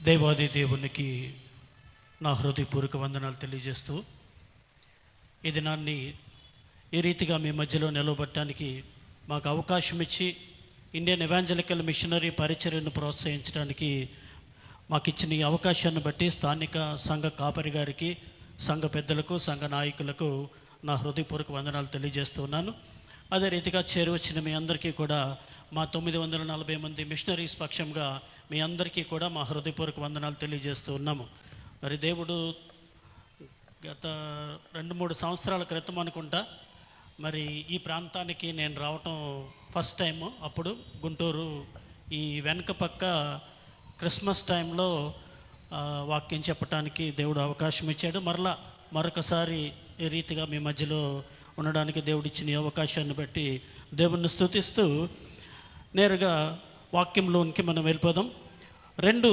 దేవాది దేవునికి నా హృదయపూర్వక వందనాలు తెలియజేస్తూ ఈ దినాన్ని ఈ రీతిగా మీ మధ్యలో నిలవబట్టడానికి మాకు అవకాశం ఇచ్చి ఇండియన్ ఎవాంజలికల్ మిషనరీ పరిచర్యను ప్రోత్సహించడానికి మాకు ఇచ్చిన ఈ అవకాశాన్ని బట్టి స్థానిక సంఘ కాపరి గారికి, సంఘ పెద్దలకు, సంఘ నాయకులకు నా హృదయపూర్వక వందనాలు తెలియజేస్తున్నాను. అదే రీతిగా చేరువచ్చిన మీ అందరికీ కూడా మా 940 మంది మిషనరీస్ పక్షంగా మీ అందరికీ కూడా మా హృదయపూర్వక వందనాలు తెలియజేస్తూ ఉన్నాము. మరి దేవుడు గత 2-3 సంవత్సరాల క్రితం అనుకుంటా మరి ఈ ప్రాంతానికి నేను రావటం ఫస్ట్ టైము. అప్పుడు గుంటూరు ఈ వెనక పక్క క్రిస్మస్ టైంలో వాక్యం చెప్పడానికి దేవుడు అవకాశం ఇచ్చాడు. మరొకసారి ఈ రీతిగా మీ మధ్యలో ఉండడానికి దేవుడు ఇచ్చిన ఈ అవకాశాన్ని బట్టి దేవుణ్ణి స్తుతిస్తూ నేరుగా వాక్యంలోనికి మనం వెళ్ళిపోదాం. 2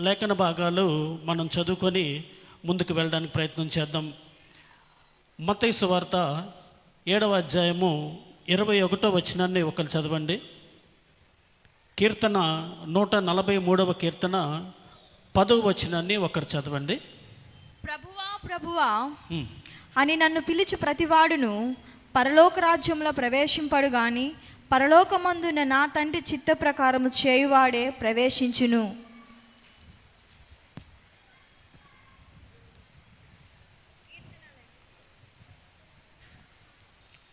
లేఖన భాగాలు మనం చదువుకొని ముందుకు వెళ్ళడానికి ప్రయత్నం చేద్దాం. మత్తయి సువార్త 7వ అధ్యాయము 21వ వచనాన్ని ఒకరు చదవండి. కీర్తన 143వ కీర్తన 10వ వచనాన్ని ఒకరు చదవండి. ప్రభువా ప్రభువా అని నన్ను పిలిచి ప్రతివాడును పరలోక రాజ్యంలో ప్రవేశింపడు గాని పరలోకమందున నా తండ్రి చిత్త ప్రకారము చేయువాడే ప్రవేశించును.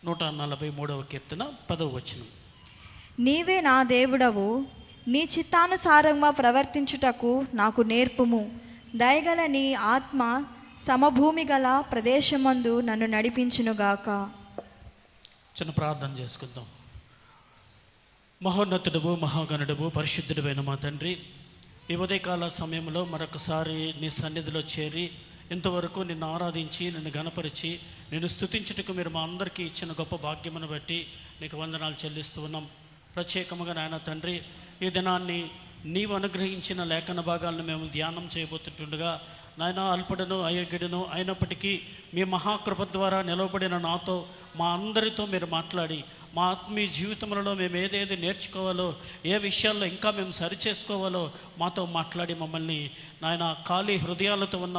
నూట 143వ కీర్తన 10వ వచనం. నీవే నా దేవుడవు, నీ చిత్తానుసారంగా ప్రవర్తించుటకు నాకు నేర్పుము. దయగల నీ ఆత్మ సమభూమి గల ప్రదేశమందు నన్ను నడిపించునుగాక. చిన్న ప్రార్థన చేసుకుందాం. మహోన్నతుడవు, మహాగణుడవు, పరిశుద్ధుడైన మా తండ్రి, ఈ ఉదయకాల సమయంలో మరొకసారి నీ సన్నిధిలో చేరి ఇంతవరకు నిన్ను ఆరాధించి, నిన్ను గణపరిచి, నిన్ను స్తుతించుటకు మీరు మా అందరికీ ఇచ్చిన గొప్ప భాగ్యమును బట్టి నీకు వందనాలు చెల్లిస్తూ ఉన్నాం. ప్రత్యేకముగా నాయన తండ్రి, ఈ దినాన్ని నీవు అనుగ్రహించిన లేఖన భాగాలను మేము ధ్యానం చేయబోతుండగా నాయన అల్పడను అయోగ్యుడును అయినప్పటికీ మీ మహాకృప ద్వారా నిలవబడిన నాతో మా అందరితో మీరు మాట్లాడి మా ఆత్మీయ జీవితంలో మేము ఏదేది నేర్చుకోవాలో, ఏ విషయాల్లో ఇంకా మేము సరిచేసుకోవాలో మాతో మాట్లాడి మమ్మల్ని నాయన ఖాళీ హృదయాలతో ఉన్న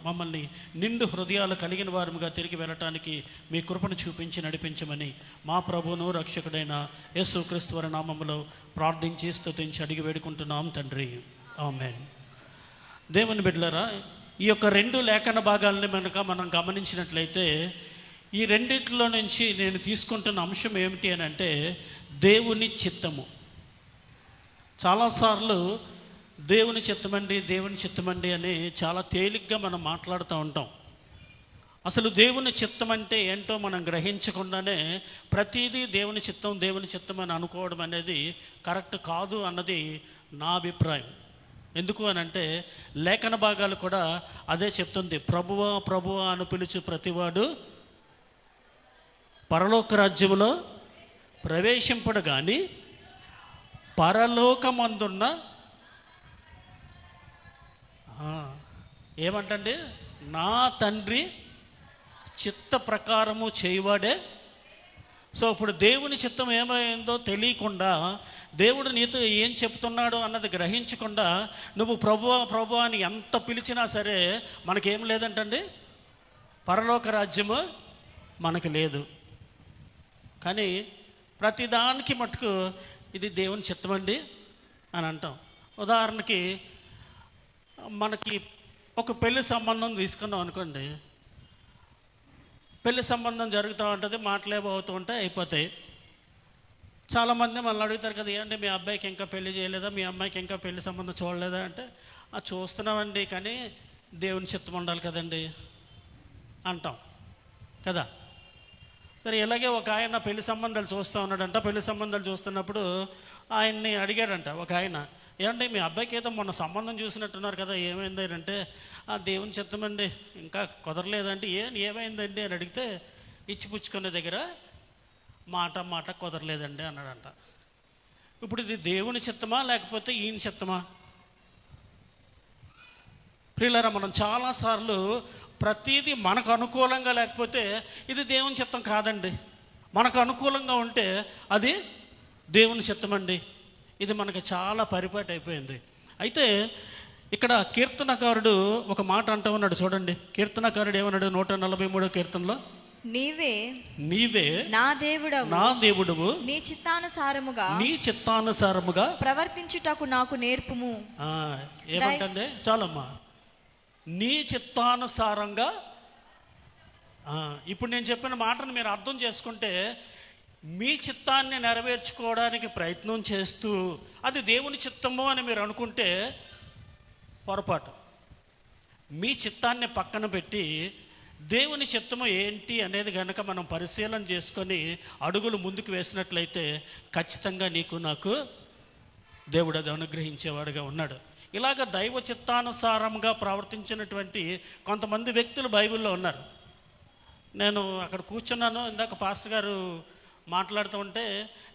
మమ్మల్ని నిండు హృదయాలు కలిగిన వారముగా తిరిగి వెళ్ళటానికి మీ కృపను చూపించి నడిపించమని మా ప్రభువును రక్షకుడైన యేసుక్రీస్తు వారి నామములో ప్రార్థించి స్తుతించి అడిగి వేడుకుంటున్నాం తండ్రి, ఆమేన్. దేవుని బిడ్డలారా, ఈ యొక్క 2 లేఖన భాగాలని మనం గమనించినట్లయితే ఈ రెండిట్లో నుంచి నేను తీసుకుంటున్న అంశం ఏమిటి అని అంటే దేవుని చిత్తము. చాలాసార్లు దేవుని చిత్తమండి అని చాలా తేలిగ్గా మనం మాట్లాడుతూ ఉంటాం. అసలు దేవుని చిత్తం అంటే ఏంటో మనం గ్రహించకుండానే ప్రతిదీ దేవుని చిత్తం అని అనుకోవడం అనేది కరెక్ట్ కాదు అన్నది నా అభిప్రాయం. ఎందుకు అని అంటే లేఖన భాగాలు కూడా అదే చెప్తుంది. ప్రభువా ప్రభువా అని పిలుచు ప్రతివాడు పరలోక రాజ్యములో ప్రవేశింపడు కానీ పరలోకమందున్న ఏమంటండి నా తండ్రి చిత్త ప్రకారము చేయువాడే. సో ఇప్పుడు దేవుని చిత్తం ఏమైందో తెలియకుండా, దేవుడు నీతో ఏం చెప్తున్నాడు అన్నది గ్రహించకుండా నువ్వు ప్రభువా ప్రభువా అని ఎంత పిలిచినా సరే మనకేం లేదంటండి, పరలోక రాజ్యము మనకు లేదు. కానీ ప్రతిదానికి మటుకు ఇది దేవుని చిత్తమండి అని అంటాం. ఉదాహరణకి మనకి ఒక పెళ్లి సంబంధం తీసుకున్నాం అనుకోండి. పెళ్లి సంబంధం జరుగుతూ ఉంటుంది, మాటలేబో అవుతూ ఉంటాయి, అయిపోతాయి. చాలామంది మనల్ని అడుగుతారు కదా, ఏంటంటే మీ అబ్బాయికి ఇంకా పెళ్లి చేయలేదా, మీ అమ్మాయికి ఇంకా పెళ్లి సంబంధం చూడలేదా అంటే, చూస్తున్నామండి కానీ దేవుని చిత్తం ఉండాలి కదండి అంటాం కదా. సరే, ఇలాగే ఒక ఆయన పెళ్లి సంబంధాలు చూస్తూ ఉన్నాడంట. పెళ్లి సంబంధాలు చూస్తున్నప్పుడు ఆయన్ని అడిగాడంట ఒక ఆయన, ఏమంటే మీ అబ్బాయికి ఏదో మొన్న సంబంధం చూసినట్టున్నారు కదా, ఏమైంది అంటే, దేవుని చిత్తమండి ఇంకా కుదరలేదంటే, ఏమైందండి అని అడిగితే ఇచ్చిపుచ్చుకునే దగ్గర మాట కుదరలేదండి అన్నాడంట. ఇప్పుడు ఇది దేవుని చిత్తమా లేకపోతే ఈయన చిత్తమా? ప్రియులారా, మనం చాలాసార్లు ప్రతిదీ మనకు అనుకూలంగా లేకపోతే ఇది దేవుని చిత్తం కాదండి, మనకు అనుకూలంగా ఉంటే అది దేవుని చిత్తమండి. ఇది మనకు చాలా పరిపాటి అయిపోయింది. అయితే ఇక్కడ కీర్తనకారుడు ఒక మాట అంటూ ఉన్నాడు చూడండి. కీర్తనకారుడు ఏమన్నాడు 143వ కీర్తనలో? నీవే నా దేవుడవు, నా దేవుడవు, నీ చిత్తానుసారముగా ప్రవర్తించుటకు నాకు నేర్పుము. ఏమంటే చాలమ్మా, నీ చిత్తానుసారంగా. ఇప్పుడు నేను చెప్పిన మాటను మీరు అర్థం చేసుకుంటే, మీ చిత్తాన్ని నెరవేర్చుకోవడానికి ప్రయత్నం చేస్తూ అది దేవుని చిత్తము అని మీరు అనుకుంటే పొరపాటు. మీ చిత్తాన్ని పక్కన పెట్టి దేవుని చిత్తము ఏంటి అనేది కనుక మనం పరిశీలన చేసుకొని అడుగులు ముందుకు వేసినట్లయితే ఖచ్చితంగా నీకు నాకు దేవుడు అది అనుగ్రహించేవాడుగా ఉన్నాడు. ఇలాగ దైవ చిత్తానుసారంగా ప్రవర్తించినటువంటి కొంతమంది వ్యక్తులు బైబిల్లో ఉన్నారు. నేను అక్కడ కూర్చున్నాను, ఇందాక పాస్టర్ గారు మాట్లాడుతూ ఉంటే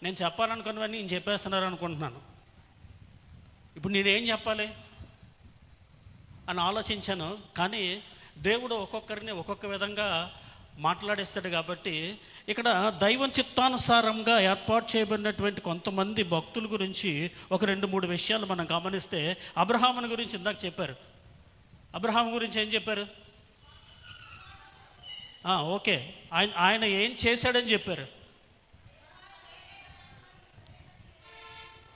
నేను చెప్పాలనుకున్నవన్నీ నేను చెప్పేస్తున్నారు అనుకుంటున్నాను. ఇప్పుడు నేనేం చెప్పాలి అని ఆలోచించాను. కానీ దేవుడు ఒక్కొక్కరిని ఒక్కొక్క విధంగా మాట్లాడేస్తాడు. కాబట్టి ఇక్కడ దైవం చిత్తానుసారంగా ఏర్పాటు చేయబడినటువంటి కొంతమంది భక్తుల గురించి ఒక 2-3 విషయాలు మనం గమనిస్తే, అబ్రహాముని గురించి ఇందాక చెప్పారు. అబ్రహాం గురించి ఏం చెప్పారు? ఓకే, ఆయన ఏం చేశాడని చెప్పారు.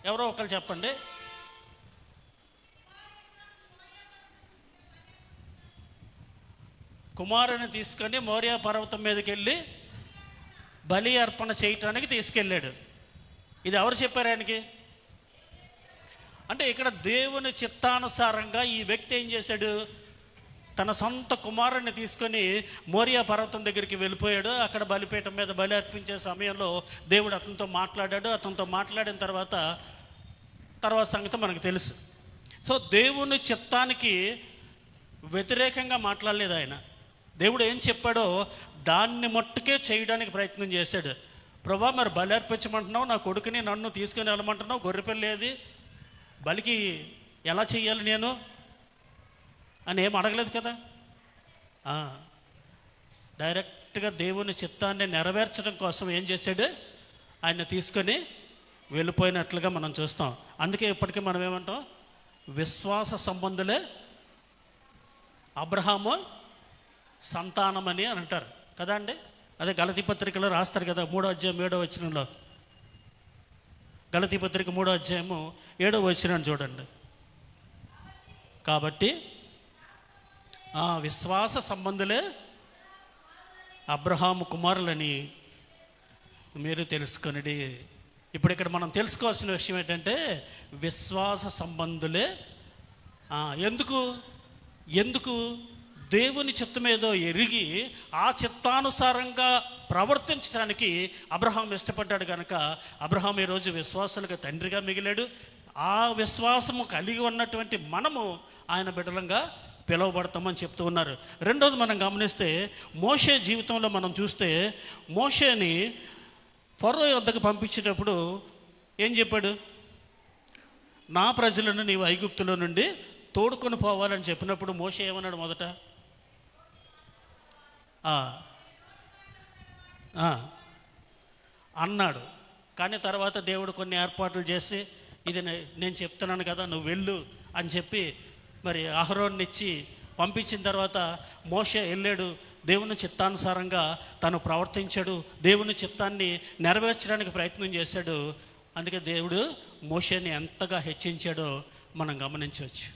ఎవరో ఒకరు చెప్పండి. కుమారుని తీసుకొని మోరియా పర్వతం మీదకి వెళ్ళి బలి అర్పణ చేయటానికి తీసుకెళ్ళాడు. ఇది ఎవరు చెప్పారు ఆయనకి? అంటే ఇక్కడ దేవుని చిత్తానుసారంగా ఈ వ్యక్తి ఏం చేశాడు? తన సొంత కుమారుని తీసుకొని మోరియా పర్వతం దగ్గరికి వెళ్ళిపోయాడు. అక్కడ బలిపీఠం మీద బలి అర్పించే సమయంలో దేవుడు అతనితో మాట్లాడాడు. అతనితో మాట్లాడిన తర్వాత సంగతి మనకు తెలుసు. సో దేవుని చిత్తానికి వ్యతిరేకంగా మాట్లాడలేదు ఆయన. దేవుడు ఏం చెప్పాడో దాన్ని మట్టుకే చేయడానికి ప్రయత్నం చేశాడు. ప్రభా, మరి బలి అర్పించమంటున్నావు, నా కొడుకుని నన్ను తీసుకుని వెళ్ళమంటున్నావు, గొర్రెపిల్ల ఏది, బలికి ఎలా చెయ్యాలి నేను అని ఏం అడగలేదు కదా. డైరెక్ట్గా దేవుని చిత్తాన్ని నెరవేర్చడం కోసం ఏం చేశాడు? ఆయన తీసుకొని వెళ్ళిపోయినట్లుగా మనం చూస్తాం. అందుకే ఇప్పటికీ మనం ఏమంటాం? విశ్వాస సంబంధులే అబ్రహాము సంతానమని అని అంటారు కదా అండి. అదే గలతీ పత్రికలో రాస్తారు కదా, 3వ అధ్యాయం 7వ వచనంలో. గలతీ పత్రిక 3వ అధ్యాయము 7వ వచనం చూడండి. కాబట్టి విశ్వాస సంబంధులే అబ్రహాము కుమారులని మీరు తెలుసుకొనిడి. ఇప్పుడు ఇక్కడ మనం తెలుసుకోవాల్సిన విషయం ఏంటంటే, విశ్వాస సంబంధులే. ఎందుకు దేవుని చిత్తమేదో ఎరిగి ఆ చిత్తానుసారంగా ప్రవర్తించడానికి అబ్రహాం ఇష్టపడ్డాడు కనుక అబ్రహాం ఈరోజు విశ్వాసులకు తండ్రిగా మిగిలాడు. ఆ విశ్వాసము కలిగి ఉన్నటువంటి మనము ఆయన బిడ్డలంగా పిలువబడతామని చెప్తూ ఉన్నారు. రెండోది మనం గమనిస్తే, మోషే జీవితంలో మనం చూస్తే, మోషేని ఫరో వద్దకు పంపించేటప్పుడు ఏం చెప్పాడు? నా ప్రజలను నీవు ఐగుప్తులో నుండి తోడుకొని పోవాలని చెప్పినప్పుడు మోషే ఏమన్నాడు? మొదట అన్నాడు. కానీ తర్వాత దేవుడు కొన్ని ఏర్పాట్లు చేసి, ఇది నేను చెప్తున్నాను కదా, నువ్వు వెళ్ళు అని చెప్పి మరి అహరోన్ని ఇచ్చి పంపించిన తర్వాత మోషే వెళ్ళాడు. దేవుని చిత్తానుసారంగా తను ప్రవర్తించాడు. దేవుని చిత్తాన్ని నెరవేర్చడానికి ప్రయత్నం చేశాడు. అందుకే దేవుడు మోషేని ఎంతగా హెచ్చించాడో మనం గమనించవచ్చు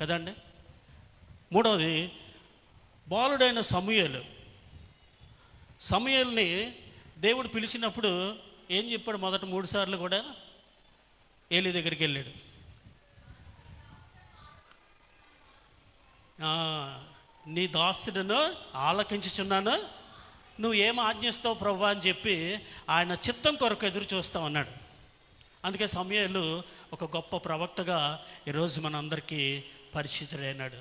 కదండి. మూడవది, బాలుడైన సమూయేలుని దేవుడు పిలిచినప్పుడు ఏం చెప్పాడు? మొదట 3 సార్లు కూడా ఏలీ దగ్గరికి వెళ్ళాడు. నీ దాసుడును ఆలకించుచున్నాను, నువ్వు ఏం ఆజ్ఞిస్తావు ప్రభు అని చెప్పి ఆయన చిత్తం కొరకు ఎదురు చూస్తావు అన్నాడు. అందుకే సమూయేలు ఒక గొప్ప ప్రవక్తగా ఈరోజు మనందరికీ పరిచితుడైనాడు.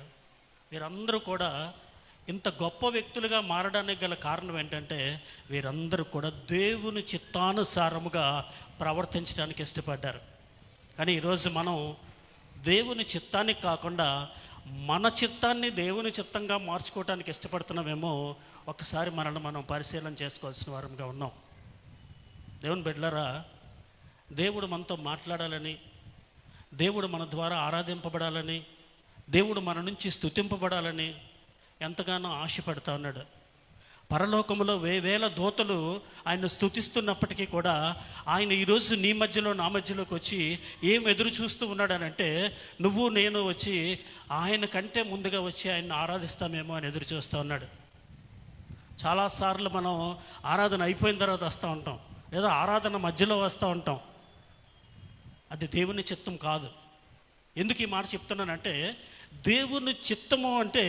వీరందరూ కూడా ఇంత గొప్ప వ్యక్తులుగా మారడానికి గల కారణం ఏంటంటే, వీరందరూ కూడా దేవుని చిత్తానుసారముగా ప్రవర్తించడానికి ఇష్టపడ్డారు. కానీ ఈరోజు మనం దేవుని చిత్తానికి కాకుండా మన చిత్తాన్ని దేవుని చిత్తంగా మార్చుకోవడానికి ఇష్టపడుతున్నామేమో ఒకసారి మనల్ని మనం పరిశీలన చేసుకోవాల్సిన వారంగా ఉన్నాం. దేవుని బిడ్డలారా, దేవుడు మనతో మాట్లాడాలని, దేవుడు మన ద్వారా ఆరాధింపబడాలని, దేవుడు మన నుంచి స్తుతింపబడాలని ఎంతగానో ఆశపడతా ఉన్నాడు. పరలోకములో వేల దూతలు ఆయన స్తుతిస్తున్నప్పటికీ కూడా ఆయన ఈరోజు నీ మధ్యలో నా మధ్యలోకి వచ్చి ఏం ఎదురు చూస్తూ ఉన్నాడనంటే, నువ్వు నేను వచ్చి ఆయన కంటే ముందుగా వచ్చి ఆయన్ని ఆరాధిస్తామేమో అని ఎదురు చూస్తూ ఉన్నాడు. చాలాసార్లు మనం ఆరాధన అయిపోయిన తర్వాత వస్తూ ఉంటాం, లేదా ఆరాధన మధ్యలో వస్తూ ఉంటాం. అది దేవుని చిత్తం కాదు. ఎందుకు ఈ మాట చెప్తున్నానంటే, దేవుని చిత్తము అంటే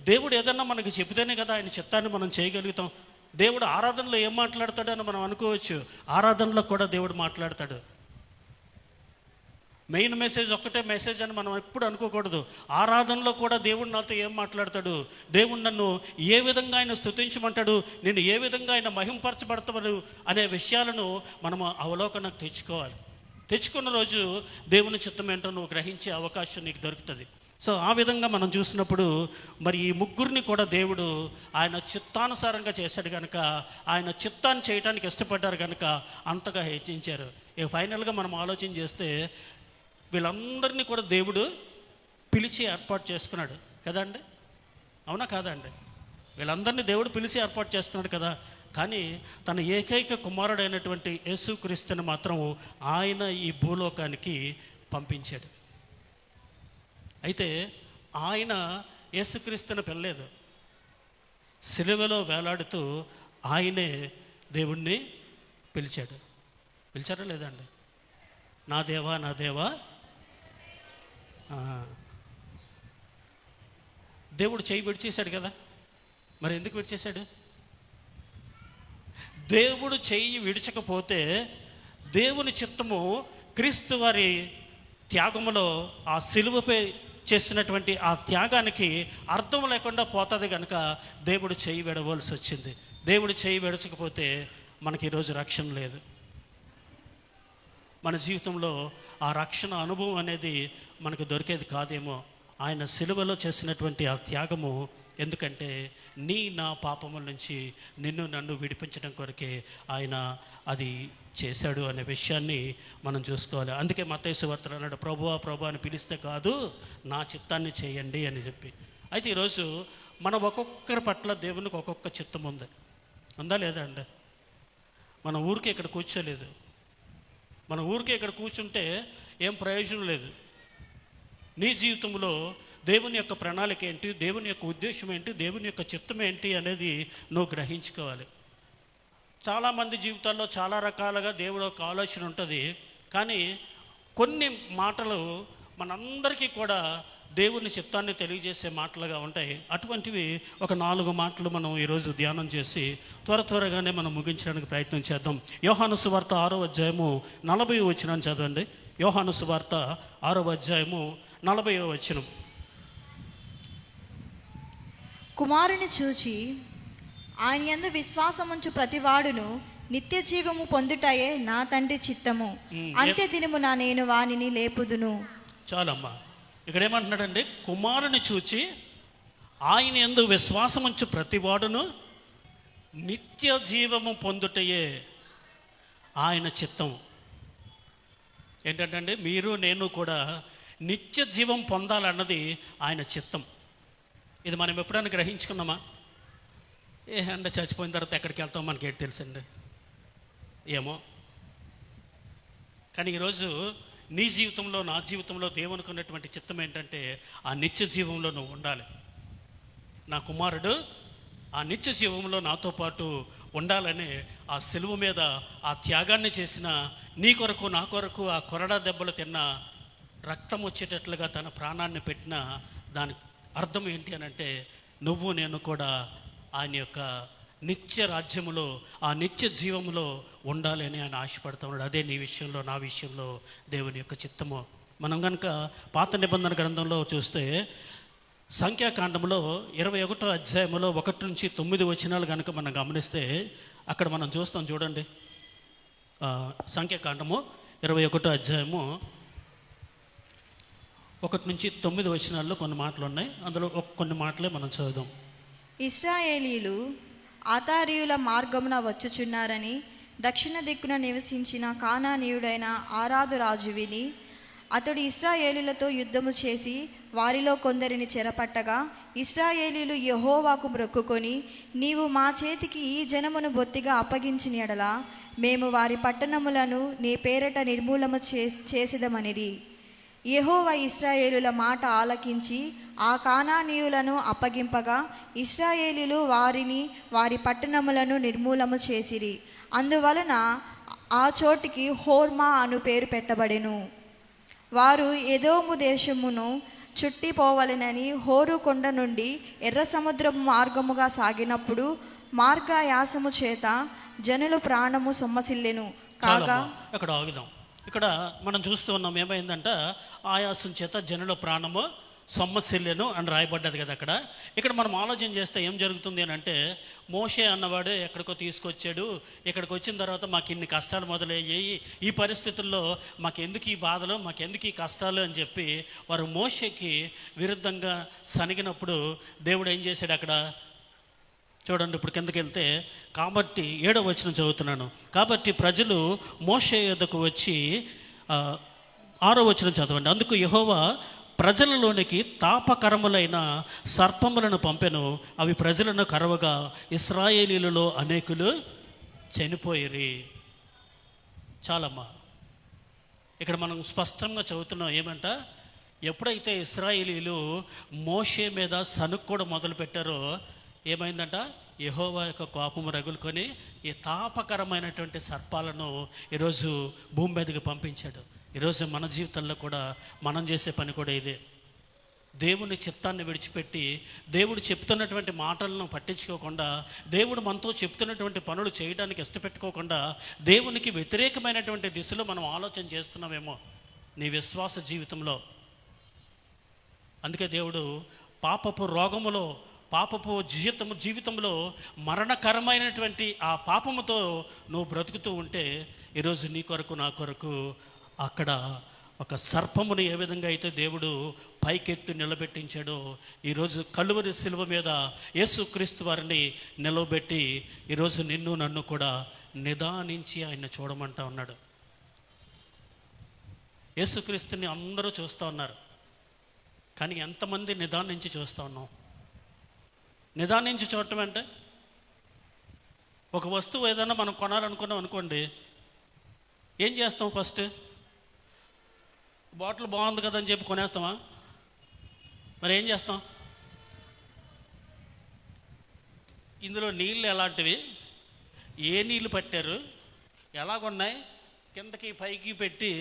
దేవుడు ఏదన్నా మనకి చెబితేనే కదా ఆయన చిత్తాన్ని మనం చేయగలుగుతాం. దేవుడు ఆరాధనలో ఏం మాట్లాడతాడని మనం అనుకోవచ్చు, ఆరాధనలో కూడా దేవుడు మాట్లాడతాడు. మెయిన్ మెసేజ్ ఒక్కటే మెసేజ్ అని మనం ఎప్పుడు అనుకోకూడదు. ఆరాధనలో కూడా దేవుడు నాతో ఏం మాట్లాడతాడు, దేవుడు నన్ను ఏ విధంగా ఆయన స్తుతించమంటాడు, నేను ఏ విధంగా ఆయన మహింపరచబడతాడు అనే విషయాలను మనము అవలోకనకు తెచ్చుకోవాలి. తెచ్చుకున్న రోజు దేవుని చిత్తం ఏంటో నువ్వు గ్రహించే అవకాశం నీకు దొరుకుతుంది. సో ఆ విధంగా మనం చూసినప్పుడు మరి ఈ ముగ్గురిని కూడా దేవుడు ఆయన చిత్తానుసారంగా చేశాడు కనుక, ఆయన చిత్తాన్ని చేయడానికి ఇష్టపడ్డారు కనుక అంతగా హెచ్చించారు. ఇక ఫైనల్గా మనం ఆలోచన చేస్తే వీళ్ళందరినీ కూడా దేవుడు పిలిచి ఏర్పాటు చేసుకున్నాడు కదండి, అవునా కాదండి? వీళ్ళందరినీ దేవుడు పిలిచి ఏర్పాటు చేస్తున్నాడు కదా. కానీ తన ఏకైక కుమారుడైనటువంటి యేసుక్రీస్తుని మాత్రం ఆయన ఈ భూలోకానికి పంపించాడు. అయితే ఆయన యేసుక్రీస్తుని పిలలేదు, సిలువలో వేలాడుతూ ఆయనే దేవుణ్ణి పిలిచాడు. పిలిచారా లేదండి? నా దేవా నా దేవా. దేవుడు చేయి విడిచేశాడు కదా, మరి ఎందుకు విడిచేశాడు? దేవుడు చెయ్యి విడిచకపోతే దేవుని చిత్తము క్రీస్తు వారి త్యాగములో ఆ సిలువపై చేసినటువంటి ఆ త్యాగానికి అర్థం లేకుండా పోతుంది కనుక దేవుడు చెయ్యి విడవలసి వచ్చింది. దేవుడు చెయ్యి విడచకపోతే మనకి ఈరోజు రక్షణ లేదు. మన జీవితంలో ఆ రక్షణ అనుభవం అనేది మనకు దొరికేది కాదేమో. ఆయన సిలువలో చేసినటువంటి ఆ త్యాగము ఎందుకంటే నా పాపముల నుంచి నన్ను విడిపించడం కొరకే ఆయన అది చేశాడు అనే విషయాన్ని మనం చూసుకోవాలి. అందుకే మత్తయి సువార్తలో అన్నాడు, ప్రభువా ప్రభువా అని పిలిస్తే కాదు, నా చిత్తాన్ని చేయండి అని చెప్పి. అయితే ఈరోజు మన ఒక్కొక్కరి పట్ల దేవునికి ఒక్కొక్క చిత్తం ఉందా లేదా అండి? మన ఊరికే ఇక్కడ కూర్చోలేదు. మన ఊరికే ఇక్కడ కూర్చుంటే ఏం ప్రయోజనం లేదు. నీ జీవితంలో దేవుని యొక్క ప్రణాళిక ఏంటి, దేవుని యొక్క ఉద్దేశం ఏంటి, దేవుని యొక్క చిత్తం ఏంటి అనేది నువ్వు గ్రహించుకోవాలి. చాలామంది జీవితాల్లో చాలా రకాలుగా దేవుడు ఒక ఆలోచన ఉంటుంది. కానీ కొన్ని మాటలు మనందరికీ కూడా దేవుని చిత్తాన్ని తెలియజేసే మాటలుగా ఉంటాయి. అటువంటివి ఒక 4 మాటలు మనం ఈరోజు ధ్యానం చేసి త్వరగానే మనం ముగించడానికి ప్రయత్నం చేద్దాం. యోహాను సువార్త 6వ అధ్యాయము 40వ వచనం చదవండి. యోహాను సువార్త 6వ అధ్యాయము 40వ వచనం. కుమారుని చూచి ఆయన యందు విశ్వాసముంచు ప్రతివాడును నిత్య జీవము పొందుటయే నా తండ్రి చిత్తము. అంత్య దినమున నేను వానిని లేపుదును. చాలమ్మా, ఇక్కడ ఏమంటున్నాడండి? కుమారుని చూచి ఆయన యందు విశ్వాసముంచు ప్రతివాడును నిత్య జీవము పొందుటయే ఆయన చిత్తం. ఏంటంటే మీరు నేను కూడా నిత్య జీవం పొందాలన్నది ఆయన చిత్తం. ఇది మనం ఎప్పుడైనా గ్రహించుకున్నామా? అంటే చచ్చిపోయిన తర్వాత ఎక్కడికి వెళ్తాం మనకి ఏంటి తెలుసండి, ఏమో. కానీ ఈరోజు నీ జీవితంలో నా జీవితంలో దేవునికి ఉన్నటువంటి చిత్తం ఏంటంటే ఆ నిత్య జీవంలో నువ్వు ఉండాలి. నా కుమారుడు ఆ నిత్య జీవంలో నాతో పాటు ఉండాలని ఆ సిలువ మీద ఆ త్యాగాన్ని చేసిన, నీ కొరకు నా కొరకు ఆ కొరడా దెబ్బలు తిన్న, రక్తం వచ్చేటట్లుగా తన ప్రాణాన్ని పెట్టిన, దాని అర్థం ఏంటి అని అంటే నువ్వు నేను కూడా ఆయన యొక్క నిత్య రాజ్యములో ఆ నిత్య జీవములో ఉండాలి అని ఆయన ఆశపడుతున్నాడు. అదే నీ విషయంలో నా విషయంలో దేవుని యొక్క చిత్తము. మనం కనుక పాత నిబంధన గ్రంథంలో చూస్తే సంఖ్యాకాండంలో 21వ అధ్యాయంలో 1 నుంచి 9 వచనాలు కనుక మనం గమనిస్తే అక్కడ మనం చూస్తాం. చూడండి, సంఖ్యాకాండము 21వ అధ్యాయము 1 నుంచి 9 వచనాల్లో కొన్ని మాటలు ఉన్నాయి. అందులో కొన్ని మాటలే మనం చదువుదాం. ఇశ్రాయేలీయులు ఆతారీయుల మార్గమున వచ్చుచున్నారని దక్షిణ దిక్కున నివసించిన కానానీయుడైన ఆరాదు రాజు విని అతడు ఇశ్రాయేలీలతో యుద్ధము చేసి వారిలో కొందరిని చెరపట్టగా ఇశ్రాయేలీలు యెహోవాకు మొక్కుకొని, నీవు మా చేతికి ఈ జనమును బొత్తిగా అప్పగించిన ఎడల మేము వారి పట్టణములను నీ పేరట నిర్మూలము చేసిదమనిరి. యెహోవా ఇశ్రాయేలుల మాట ఆలకించి ఆ కానానీయులను అప్పగింపగా ఇశ్రాయేలీలు వారిని వారి పట్టణములను నిర్మూలము చేసిరి. అందువలన ఆ చోటికి హోర్మా అను పేరు పెట్టబడెను. వారు ఎదోము దేశమును చుట్టిపోవలెనని హోరు కొండ నుండి ఎర్ర సముద్రము మార్గముగా సాగినప్పుడు మార్గయాసము చేత జనులు ప్రాణము సొమ్మసిల్లెను కాగా. అక్కడ ఆగుదాం. ఇక్కడ మనం చూస్తూ ఉన్నాం, ఏమైందంట, ఆయాసం చేత జనుల ప్రాణము సొమ్మసిల్లెను అని రాయబడ్డది కదా. ఇక్కడ మనం ఆలోచన చేస్తే ఏం జరుగుతుంది అని అంటే, మోషే అన్నవాడు ఎక్కడికో తీసుకొచ్చాడు, ఇక్కడికి వచ్చిన తర్వాత మాకు ఇన్ని కష్టాలు మొదలయ్యాయి, ఈ పరిస్థితుల్లో మాకెందుకు ఈ బాధలు, మాకెందుకు ఈ కష్టాలు అని చెప్పి వారు మోషేకి విరుద్ధంగా సనిగినప్పుడు దేవుడు ఏం చేశాడు అక్కడ చూడండి. ఇప్పుడు కిందకి వెళ్తే, కాబట్టి 7వ వచనం చదువుతున్నాను. కాబట్టి ప్రజలు మోషే యొద్దకు వచ్చి 6వ వచనం చదవండి. అందుకు యెహోవా ప్రజలలోనికి తాపకరములైన సర్పములను పంపెను, అవి ప్రజలను కరవగా ఇశ్రాయేలీలలో అనేకులు చనిపోయిరి. చాలమ్మా, ఇక్కడ మనం స్పష్టంగా చదువుతున్నాం ఏమంట, ఎప్పుడైతే ఇశ్రాయేలీలు మోషే మీద సనుక్కోవడం మొదలు పెట్టారో ఏమైందంట, యెహోవా యొక్క కోపము రగులుకొని ఈ తాపకరమైనటువంటి సర్పాలను ఈరోజు భూమి మీదకి పంపించాడు. ఈరోజు మన జీవితంలో కూడా మనం చేసే పని కూడా ఇదే. దేవుని చిత్తాన్ని విడిచిపెట్టి దేవుడు చెప్తున్నటువంటి మాటలను పట్టించుకోకుండా, దేవుడు మనతో చెప్తున్నటువంటి పనులు చేయడానికి ఇష్టపెట్టుకోకుండా దేవునికి వ్యతిరేకమైనటువంటి దిశలో మనం ఆలోచన చేస్తున్నామేమో నీ విశ్వాస జీవితంలో. అందుకే దేవుడు పాపపు రోగములో, పాపపు జీవితంలో మరణకరమైనటువంటి ఆ పాపముతో నువ్వు బ్రతుకుతూ ఉంటే ఈరోజు నీ కొరకు నా కొరకు అక్కడ ఒక సర్పమును ఏ విధంగా అయితే దేవుడు పైకెత్తి నిలబెట్టించాడో, ఈరోజు కలువరి శిలువ మీద యేసుక్రీస్తు వారిని నిలవబెట్టి ఈరోజు నిన్ను నన్ను కూడా నిదానించి ఆయన చూడమంటా ఉన్నాడు. యేసుక్రీస్తుని అందరూ చూస్తూ ఉన్నారు, కానీ ఎంతమంది నిదానించి చూస్తూ ఉన్నాం? నిదానించి చూడటం అంటే, ఒక వస్తువు ఏదైనా మనం కొనాలనుకున్నాం అనుకోండి, ఏం చేస్తాం? ఫస్ట్ బాటిల్ బాగుంది కదా అని చెప్పి కొనేస్తామా? మరి ఏం చేస్తాం? ఇందులో నీళ్ళు ఎలాంటివి, ఏ నీళ్ళు పట్టారు, ఎలాగున్నాయి, కిందకి పైకి పెట్టి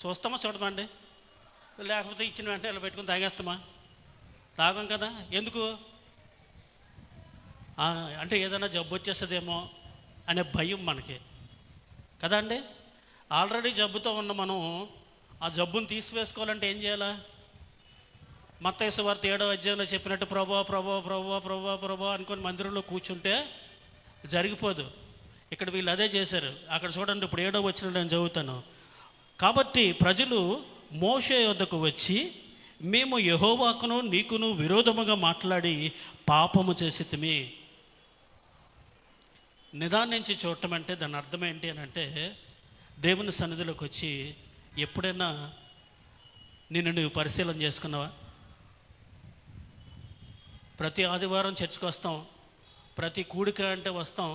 చూస్తామా? చూడమండి. లేకపోతే ఇచ్చిన వెంటనే ఇలా పెట్టుకుని తాగేస్తామా? తాగం కదా. ఎందుకు అంటే ఏదైనా జబ్బు వచ్చేస్తుందేమో అనే భయం మనకి కదా అండి. ఆల్రెడీ జబ్బుతో ఉన్న మనం ఆ జబ్బును తీసివేసుకోవాలంటే ఏం చేయాలా? మత్తయి సువార్త 7వ అధ్యాయంలో చెప్పినట్టు ప్రభువా ప్రభువా ప్రభువా ప్రభువా ప్రభువా అనుకొని మందిరంలో కూర్చుంటే జరిగిపోదు. ఇక్కడ వీళ్ళు అదే చేశారు. అక్కడ చూడండి, ఇప్పుడు 7వ వచనం నేను చదువుతాను. కాబట్టి ప్రజలు మోషే యొద్దకు వచ్చి, మేము యెహోవాకును నీకును విరోధముగా మాట్లాడి పాపము చేసితిమి. నిదానించి చూడటం అంటే దాని అర్థం ఏంటి అని అంటే, దేవుని సన్నిధిలోకి వచ్చి ఎప్పుడైనా నిన్ను నువ్వు పరిశీలన చేసుకున్నావా? ప్రతి ఆదివారం చర్చికి వస్తాం, ప్రతి కూడిక అంటే వస్తాం,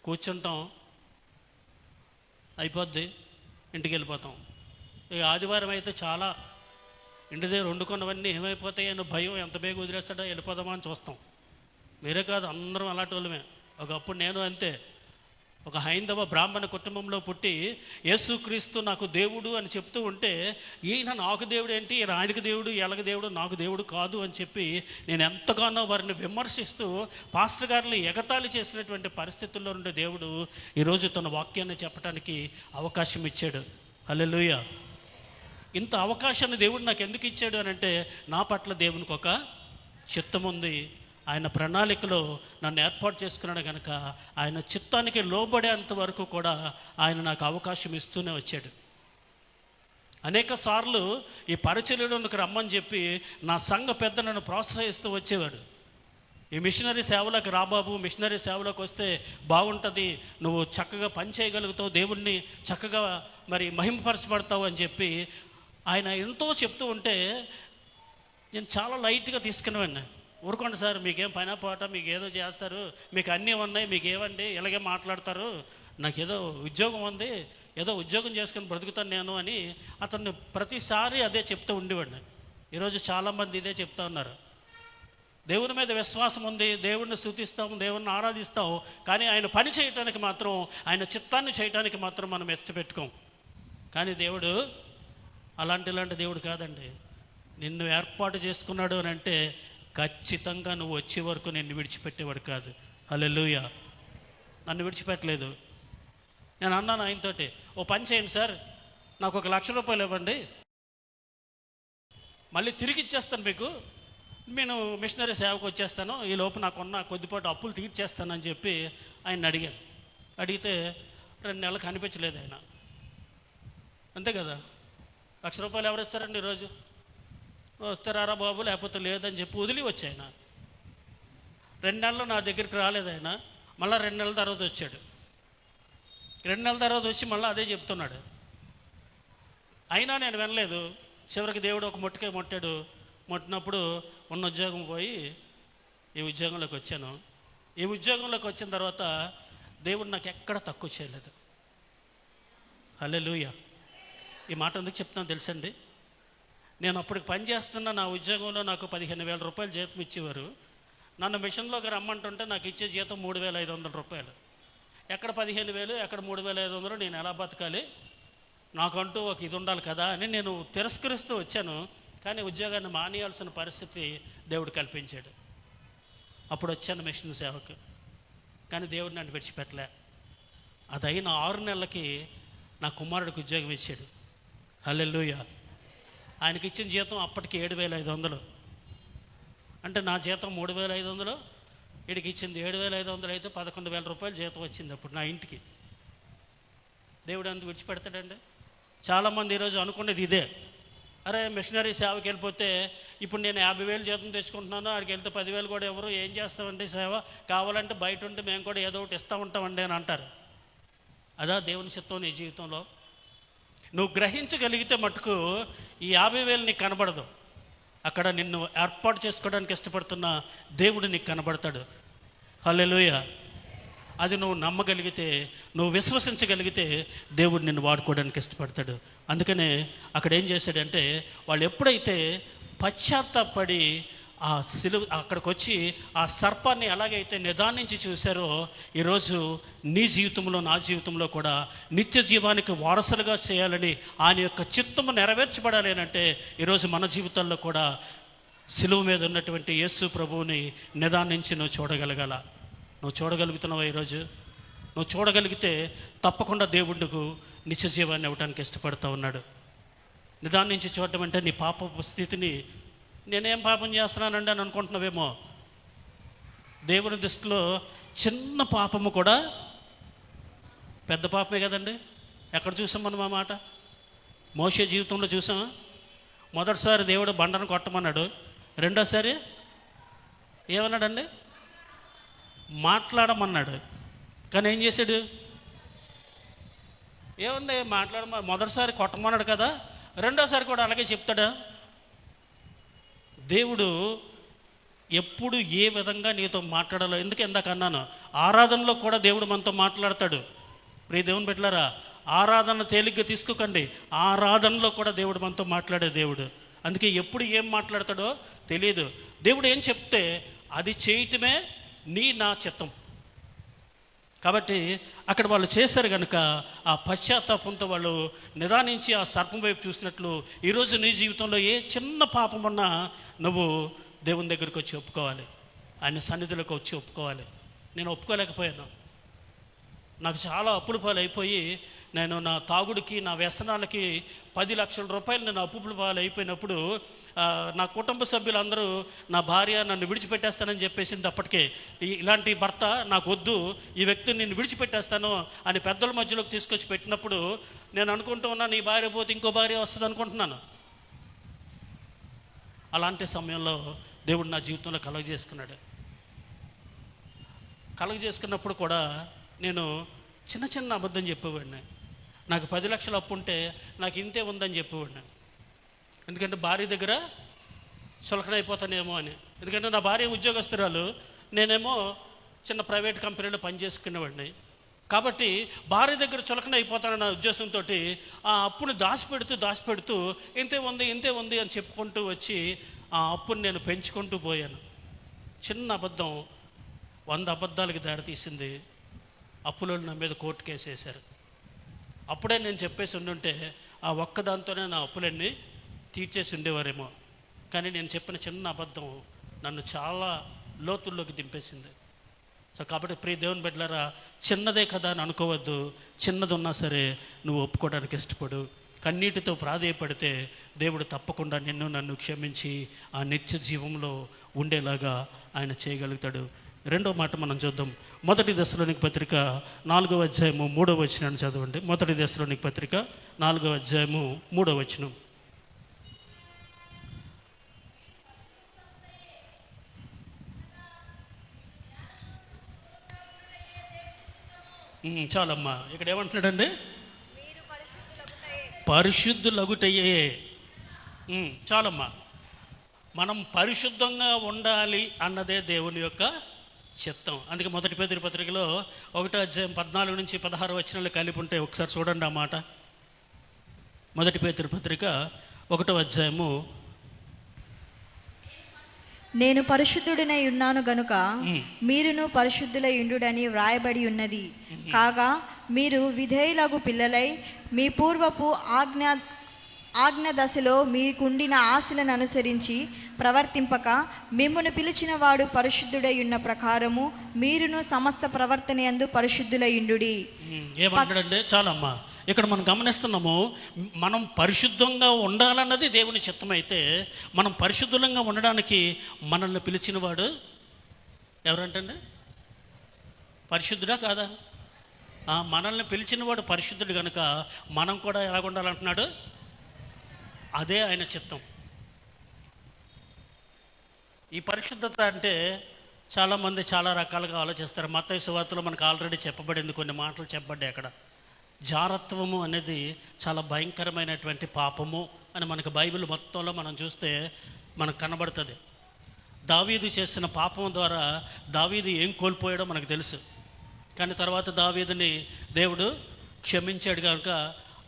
కూర్చుంటాం, అయిపోద్ది, ఇంటికి వెళ్ళిపోతాం. ఇక ఆదివారం అయితే చాలా ఇంటి దగ్గర వండుకున్నవన్నీ ఏమైపోతాయో భయం, ఎంత బేగ వదిలేస్తాడో వెళ్ళిపోదామా అని చూస్తాం. మీరే కాదు, అందరం అలాంటి వాళ్ళమే. ఒకప్పుడు నేను అంతే. ఒక హైందవ బ్రాహ్మణ కుటుంబంలో పుట్టి యేసుక్రీస్తు నాకు దేవుడు అని చెప్తూ ఉంటే, ఈయన నాకు దేవుడు ఏంటి, ఈయన ఆయనకు దేవుడు, ఎలాగ దేవుడు, నాకు దేవుడు కాదు అని చెప్పి నేను ఎంతగానో వారిని విమర్శిస్తూ పాస్టర్ గారిని ఎగతాళి చేసినటువంటి పరిస్థితుల్లో ఉండే దేవుడు ఈరోజు తన వాక్యాన్ని చెప్పడానికి అవకాశం ఇచ్చాడు. హల్లెలూయా. ఇంత అవకాశాన్ని దేవుడు నాకు ఎందుకు ఇచ్చాడు అని అంటే, నా పట్ల దేవునికి ఒక చిత్తం ఉంది. ఆయన ప్రణాళికలో నన్ను ఏర్పాటు చేసుకున్నాడు కనుక ఆయన చిత్తానికి లోబడేంత వరకు కూడా ఆయన నాకు అవకాశం ఇస్తూనే వచ్చాడు. అనేక సార్లు ఈ పరిచర్యలోనికి రమ్మని చెప్పి నా సంఘ పెద్ద నన్ను ప్రోత్సహిస్తూ వచ్చేవాడు. ఈ మిషనరీ సేవలోకి రాబాబు, మిషనరీ సేవలోకి వస్తే బాగుంటుంది, నువ్వు చక్కగా పని చేయగలుగుతావు, దేవుణ్ణి చక్కగా మరి మహిమపరచబడతావు అని చెప్పి ఆయన ఎంతో చెప్తూ ఉంటే నేను చాలా లైట్గా తీసుకునేవాడిని. ఊరుకోండి సార్, మీకేం పైన పోట, మీకు ఏదో చేస్తారు, మీకు అన్నీ ఉన్నాయి, మీకు ఏమండి ఇలాగే మాట్లాడతారు, నాకేదో ఉద్యోగం ఉంది, ఏదో ఉద్యోగం చేసుకుని బ్రతుకుతాను నేను అని అతన్ని ప్రతిసారి అదే చెప్తూ ఉండేవాడిని. ఈరోజు చాలామంది ఇదే చెప్తా ఉన్నారు. దేవుని మీద విశ్వాసం ఉంది, దేవుణ్ణి స్తుతిస్తాం, దేవుణ్ణి ఆరాధిస్తాం, కానీ ఆయన పని చేయటానికి మాత్రం, ఆయన చిత్తాన్ని చేయటానికి మాత్రం మనం ఎత్తిపెట్టుకోం. కానీ దేవుడు ఇలాంటి దేవుడు కాదండి. నిన్ను ఏర్పాటు చేసుకున్నాడు అని అంటే ఖచ్చితంగా నువ్వు వచ్చే వరకు నిన్ను విడిచిపెట్టేవాడు కాదు. హల్లెలూయా. నన్ను విడిచిపెట్టలేదు. నేను అన్నాను ఆయనతోటి, ఓ పని చేయండి సార్, నాకు 1,00,000 రూపాయలు ఇవ్వండి, మళ్ళీ తిరిగి ఇచ్చేస్తాను మీకు, నేను మిషనరీ సేవకు వచ్చేస్తాను, ఈ లోపు నాకున్న కొద్దిపాటు అప్పులు తీర్చేస్తానని చెప్పి ఆయన అడిగాను. అడిగితే 2 నెలలు కనిపించలేదు ఆయన. అంతే కదా, 1,00,000 రూపాయలు ఎవరు ఇస్తారండి ఈరోజు? వస్తారా బాబు, లేకపోతే లేదని చెప్పి వదిలి వచ్చాయన. 2 నెలలు నా దగ్గరికి రాలేదు ఆయన. మళ్ళీ 2 నెలల తర్వాత వచ్చాడు. 2 నెలల తర్వాత వచ్చి మళ్ళీ అదే చెప్తున్నాడు. అయినా నేను వినలేదు. చివరికి దేవుడు ఒక ముట్టకే ముట్టాడు. ముట్టినప్పుడు ఉన్న ఉద్యోగం పోయి ఈ ఉద్యోగంలోకి వచ్చాను. ఈ ఉద్యోగంలోకి వచ్చిన తర్వాత దేవుడు నాకు ఎక్కడ తక్కువ చేయలేదు. హల్లెలూయా. ఈ మాట ఎందుకు చెప్తున్నాను తెలుసండి? నేను అప్పటికి పని చేస్తున్న నా ఉద్యోగంలో నాకు 15,000 రూపాయలు జీతం ఇచ్చేవారు. నన్ను మిషన్లోకి రమ్మంటుంటే నాకు ఇచ్చే జీతం 3,500 రూపాయలు. ఎక్కడ 15,000, ఎక్కడ 3,500? నేను ఎలా బతకాలి? నాకంటూ ఒక ఇది ఉండాలి కదా అని నేను తిరస్కరిస్తూ వచ్చాను. కానీ ఉద్యోగాన్ని మానేయాల్సిన పరిస్థితి దేవుడు కల్పించాడు. అప్పుడు వచ్చాను మిషన్ సేవకు. కానీ దేవుడు నన్ను విడిచిపెట్టలే. అదైన 6 నెలలకి నా కుమారుడికి ఉద్యోగం ఇచ్చాడు. హల్లెలూయా. ఆయనకి ఇచ్చిన జీతం అప్పటికి 7,500. అంటే నా జీతం 3,500, వీడికి ఇచ్చింది 7,500 అయితే 11,000 రూపాయలు జీతం వచ్చింది అప్పుడు నా ఇంటికి. దేవుడు అంత విడిచిపెడతాడండి? చాలామంది ఈరోజు అనుకునేది ఇదే, అరే మిషనరీ సేవకి వెళ్ళిపోతే ఇప్పుడు నేను 50,000 జీతం తెచ్చుకుంటున్నాను, ఆడికి వెళ్తే 10,000 కూడా ఎవరు, ఏం చేస్తామండి సేవ, కావాలంటే బయట ఉంటే మేము కూడా ఏదో ఒకటి ఇస్తూ ఉంటామండి అని అంటారు. అదా దేవుని చిత్తం నీ జీవితంలో? నువ్వు గ్రహించగలిగితే మటుకు ఈ 50,000 నీకు కనబడదు. అక్కడ నిన్ను ఏర్పాటు చేసుకోవడానికి ఇష్టపడుతున్న దేవుడు నీకు కనబడతాడు. హల్లెలూయా. అది నువ్వు నమ్మగలిగితే, నువ్వు విశ్వసించగలిగితే దేవుడు నిన్ను వాడుకోవడానికి ఇష్టపడతాడు. అందుకనే అక్కడ ఏం చేశాడంటే, వాళ్ళు ఎప్పుడైతే పశ్చాత్తాపడి ఆ అక్కడికి వచ్చి ఆ సర్పాన్ని ఎలాగైతే నిదానించి చూశారో, ఈరోజు నీ జీవితంలో, నా జీవితంలో కూడా నిత్య జీవానికి వారసులుగా చేయాలని ఆయన యొక్క చిత్తము నెరవేర్చబడాలి అంటే ఈరోజు మన జీవితాల్లో కూడా సిలువ మీద ఉన్నటువంటి యేసు ప్రభువుని నిదానించి నువ్వు చూడగలగాల. నువ్వు చూడగలుగుతున్నావా ఈరోజు? నువ్వు చూడగలిగితే తప్పకుండా దేవుడుకు నిత్య జీవాన్ని ఇవ్వడానికి ఇష్టపడుతూ ఉన్నాడు. నిదానించి చూడటం అంటే నీ పాప స్థితిని, నేనేం పాపం చేస్తున్నానండి అని అనుకుంటున్నావేమో. దేవుని దృష్టిలో చిన్న పాపము కూడా పెద్ద పాపమే కదండి. ఎక్కడ చూసాం మనం ఆ మాట? మోషే జీవితంలో చూసామా? మొదటిసారి దేవుడు బండను కొట్టమన్నాడు. రెండోసారి ఏమన్నాడండి? మాట్లాడమన్నాడు. కానీ ఏం చేశాడు? ఏముంది మొదటిసారి కొట్టమన్నాడు కదా, రెండోసారి కూడా అలాగే చెప్తాడా? దేవుడు ఎప్పుడు ఏ విధంగా నీతో మాట్లాడాలో, ఎందుకు ఇందాక అన్నాను, ఆరాధనలో కూడా దేవుడు మనతో మాట్లాడతాడు. ప్రియ దేవుని బిడ్డలారా, ఆరాధన తేలిగ్గా తీసుకోకండి. ఆరాధనలో కూడా దేవుడు మనతో మాట్లాడే దేవుడు. అందుకే ఎప్పుడు ఏం మాట్లాడతాడో తెలియదు. దేవుడు ఏం చెప్తే అది చేయటమే నా చిత్తం. కాబట్టి అక్కడ వాళ్ళు చేశారు కనుక ఆ పశ్చాత్తాపంతో వాళ్ళు నిదానించి ఆ సర్పం వైపు చూసినట్లు ఈరోజు నీ జీవితంలో ఏ చిన్న పాపం ఉన్నా నువ్వు దేవుని దగ్గరికి వచ్చి ఒప్పుకోవాలి. ఆయన సన్నిధిలోకి వచ్చి ఒప్పుకోవాలి. నేను ఒప్పుకోలేకపోయాను. నాకు చాలా అప్పుల పాలు అయిపోయి, నేను నా తాగుడికి, నా వ్యసనాలకి 10 లక్షల రూపాయలు నేను అప్పుల పాలు అయిపోయినప్పుడు నా కుటుంబ సభ్యులందరూ నా భార్య నన్ను విడిచిపెట్టేస్తానని చెప్పేసింది. అప్పటికే ఇలాంటి భర్త నాకు వద్దు, ఈ వ్యక్తిని నేను విడిచిపెట్టేస్తాను అని పెద్దల మధ్యలోకి తీసుకొచ్చి పెట్టినప్పుడు నేను అనుకుంటూ ఉన్నా, నీ భార్య పోతే ఇంకో భార్య వస్తుంది అనుకుంటున్నాను. అలాంటి సమయంలో దేవుడు నా జీవితంలో కలుగజేసుకున్నప్పుడు కూడా నేను చిన్న అబద్ధం చెప్పేవాడిని. నాకు 10 లక్షలు అప్పు ఉంటే నాకు ఇంతే ఉందని చెప్పేవాడిని. ఎందుకంటే భార్య దగ్గర చులకన అయిపోతానేమో అని. ఎందుకంటే నా భార్య ఉద్యోగస్తురాలు, నేనేమో చిన్న ప్రైవేట్ కంపెనీలో పనిచేసుకునేవాడిని. కాబట్టి భార్య దగ్గర చులకన అయిపోతానన్న ఉద్దేశంతో ఆ అప్పుని దాచిపెడుతూ ఇంతే ఉంది అని చెప్పుకుంటూ వచ్చి ఆ అప్పుని నేను పెంచుకుంటూ పోయాను. చిన్న అబద్ధం 100 అబద్ధాలకి దారితీసింది. అప్పులో నా మీద కోర్టు కేసు వేశారు. అప్పుడే నేను చెప్పేసి ఉండుంటే ఆ ఒక్కదాంతోనే నా అప్పులన్నీ తీర్చేసి ఉండేవారేమో. కానీ నేను చెప్పిన చిన్న అబద్ధం నన్ను చాలా లోతుల్లోకి దింపేసింది. సో కాబట్టి ప్రియ దేవుని బిడ్డలారా, చిన్నదే కదా అని అనుకోవద్దు. చిన్నది ఉన్నా సరే నువ్వు ఒప్పుకోవడానికి ఇష్టపడు. కన్నీటితో ప్రాధేయపడితే దేవుడు తప్పకుండా నన్ను క్షమించి ఆ నిత్య జీవంలో ఉండేలాగా ఆయన చేయగలుగుతాడు. రెండో మాట మనం చూద్దాం. 1 దశలోనిక పత్రిక 4వ అధ్యాయము 3వ వచనాన్ని చదవండి. 1 దశలోనిక పత్రిక 4వ అధ్యాయము 3వ వచనం. చాలమ్మా. ఇక్కడ ఏమంటున్నాడండి? పరిశుద్ధులగుటయే. చాలమ్మా. మనం పరిశుద్ధంగా ఉండాలి అన్నదే దేవుని యొక్క చిత్తం. అందుకే 1 పేతురు పత్రికలో 1వ అధ్యాయం 14 నుంచి 16 వచనాలు కలిపి ఉంటే ఒకసారి చూడండి ఆ మాట. 1 పేతురు పత్రిక 1వ అధ్యాయము. నేను పరిశుద్ధుడినై ఉన్నాను గనుక మీరును పరిశుద్ధులై ఉండుడని వ్రాయబడి ఉన్నది. కాగా మీరు విధేయులగు పిల్లలై మీ పూర్వపు ఆజ్ఞ దశలో మీకుండిన ఆశలను అనుసరించి ప్రవర్తింపక మిమ్మును పిలిచిన వాడు పరిశుద్ధుడై ఉన్న ప్రకారము మీరును సమస్త ప్రవర్తన యందు పరిశుద్ధులై ఉండుడి. ఏమంటాడంటే చాలమ్మా. ఇక్కడ మనం గమనిస్తున్నాము, మనం పరిశుద్ధంగా ఉండాలన్నది దేవుని చిత్తమైతే మనం పరిశుద్ధంగా ఉండడానికి మనల్ని పిలిచిన వాడు ఎవరంటండి? పరిశుద్ధుడా కాదా? మనల్ని పిలిచిన వాడు పరిశుద్ధుడు కనుక మనం కూడా ఎలాగ ఉండాలంటున్నాడు? అదే ఆయన చిత్తం. ఈ పరిశుద్ధత అంటే చాలామంది చాలా రకాలుగా ఆలోచిస్తారు. మత్తయి సువార్తలో మనకు ఆల్రెడీ చెప్పబడింది, కొన్ని మాటలు చెప్పబడ్డాయి అక్కడ. జారత్వము అనేది చాలా భయంకరమైనటువంటి పాపము అని మనకు బైబిల్ మొత్తంలో మనం చూస్తే మనకు కనబడుతుంది. దావీదు చేసిన పాపం ద్వారా దావీదు ఏం కోల్పోయాడో మనకు తెలుసు. కానీ తర్వాత దావీదుని దేవుడు క్షమించాడు కనుక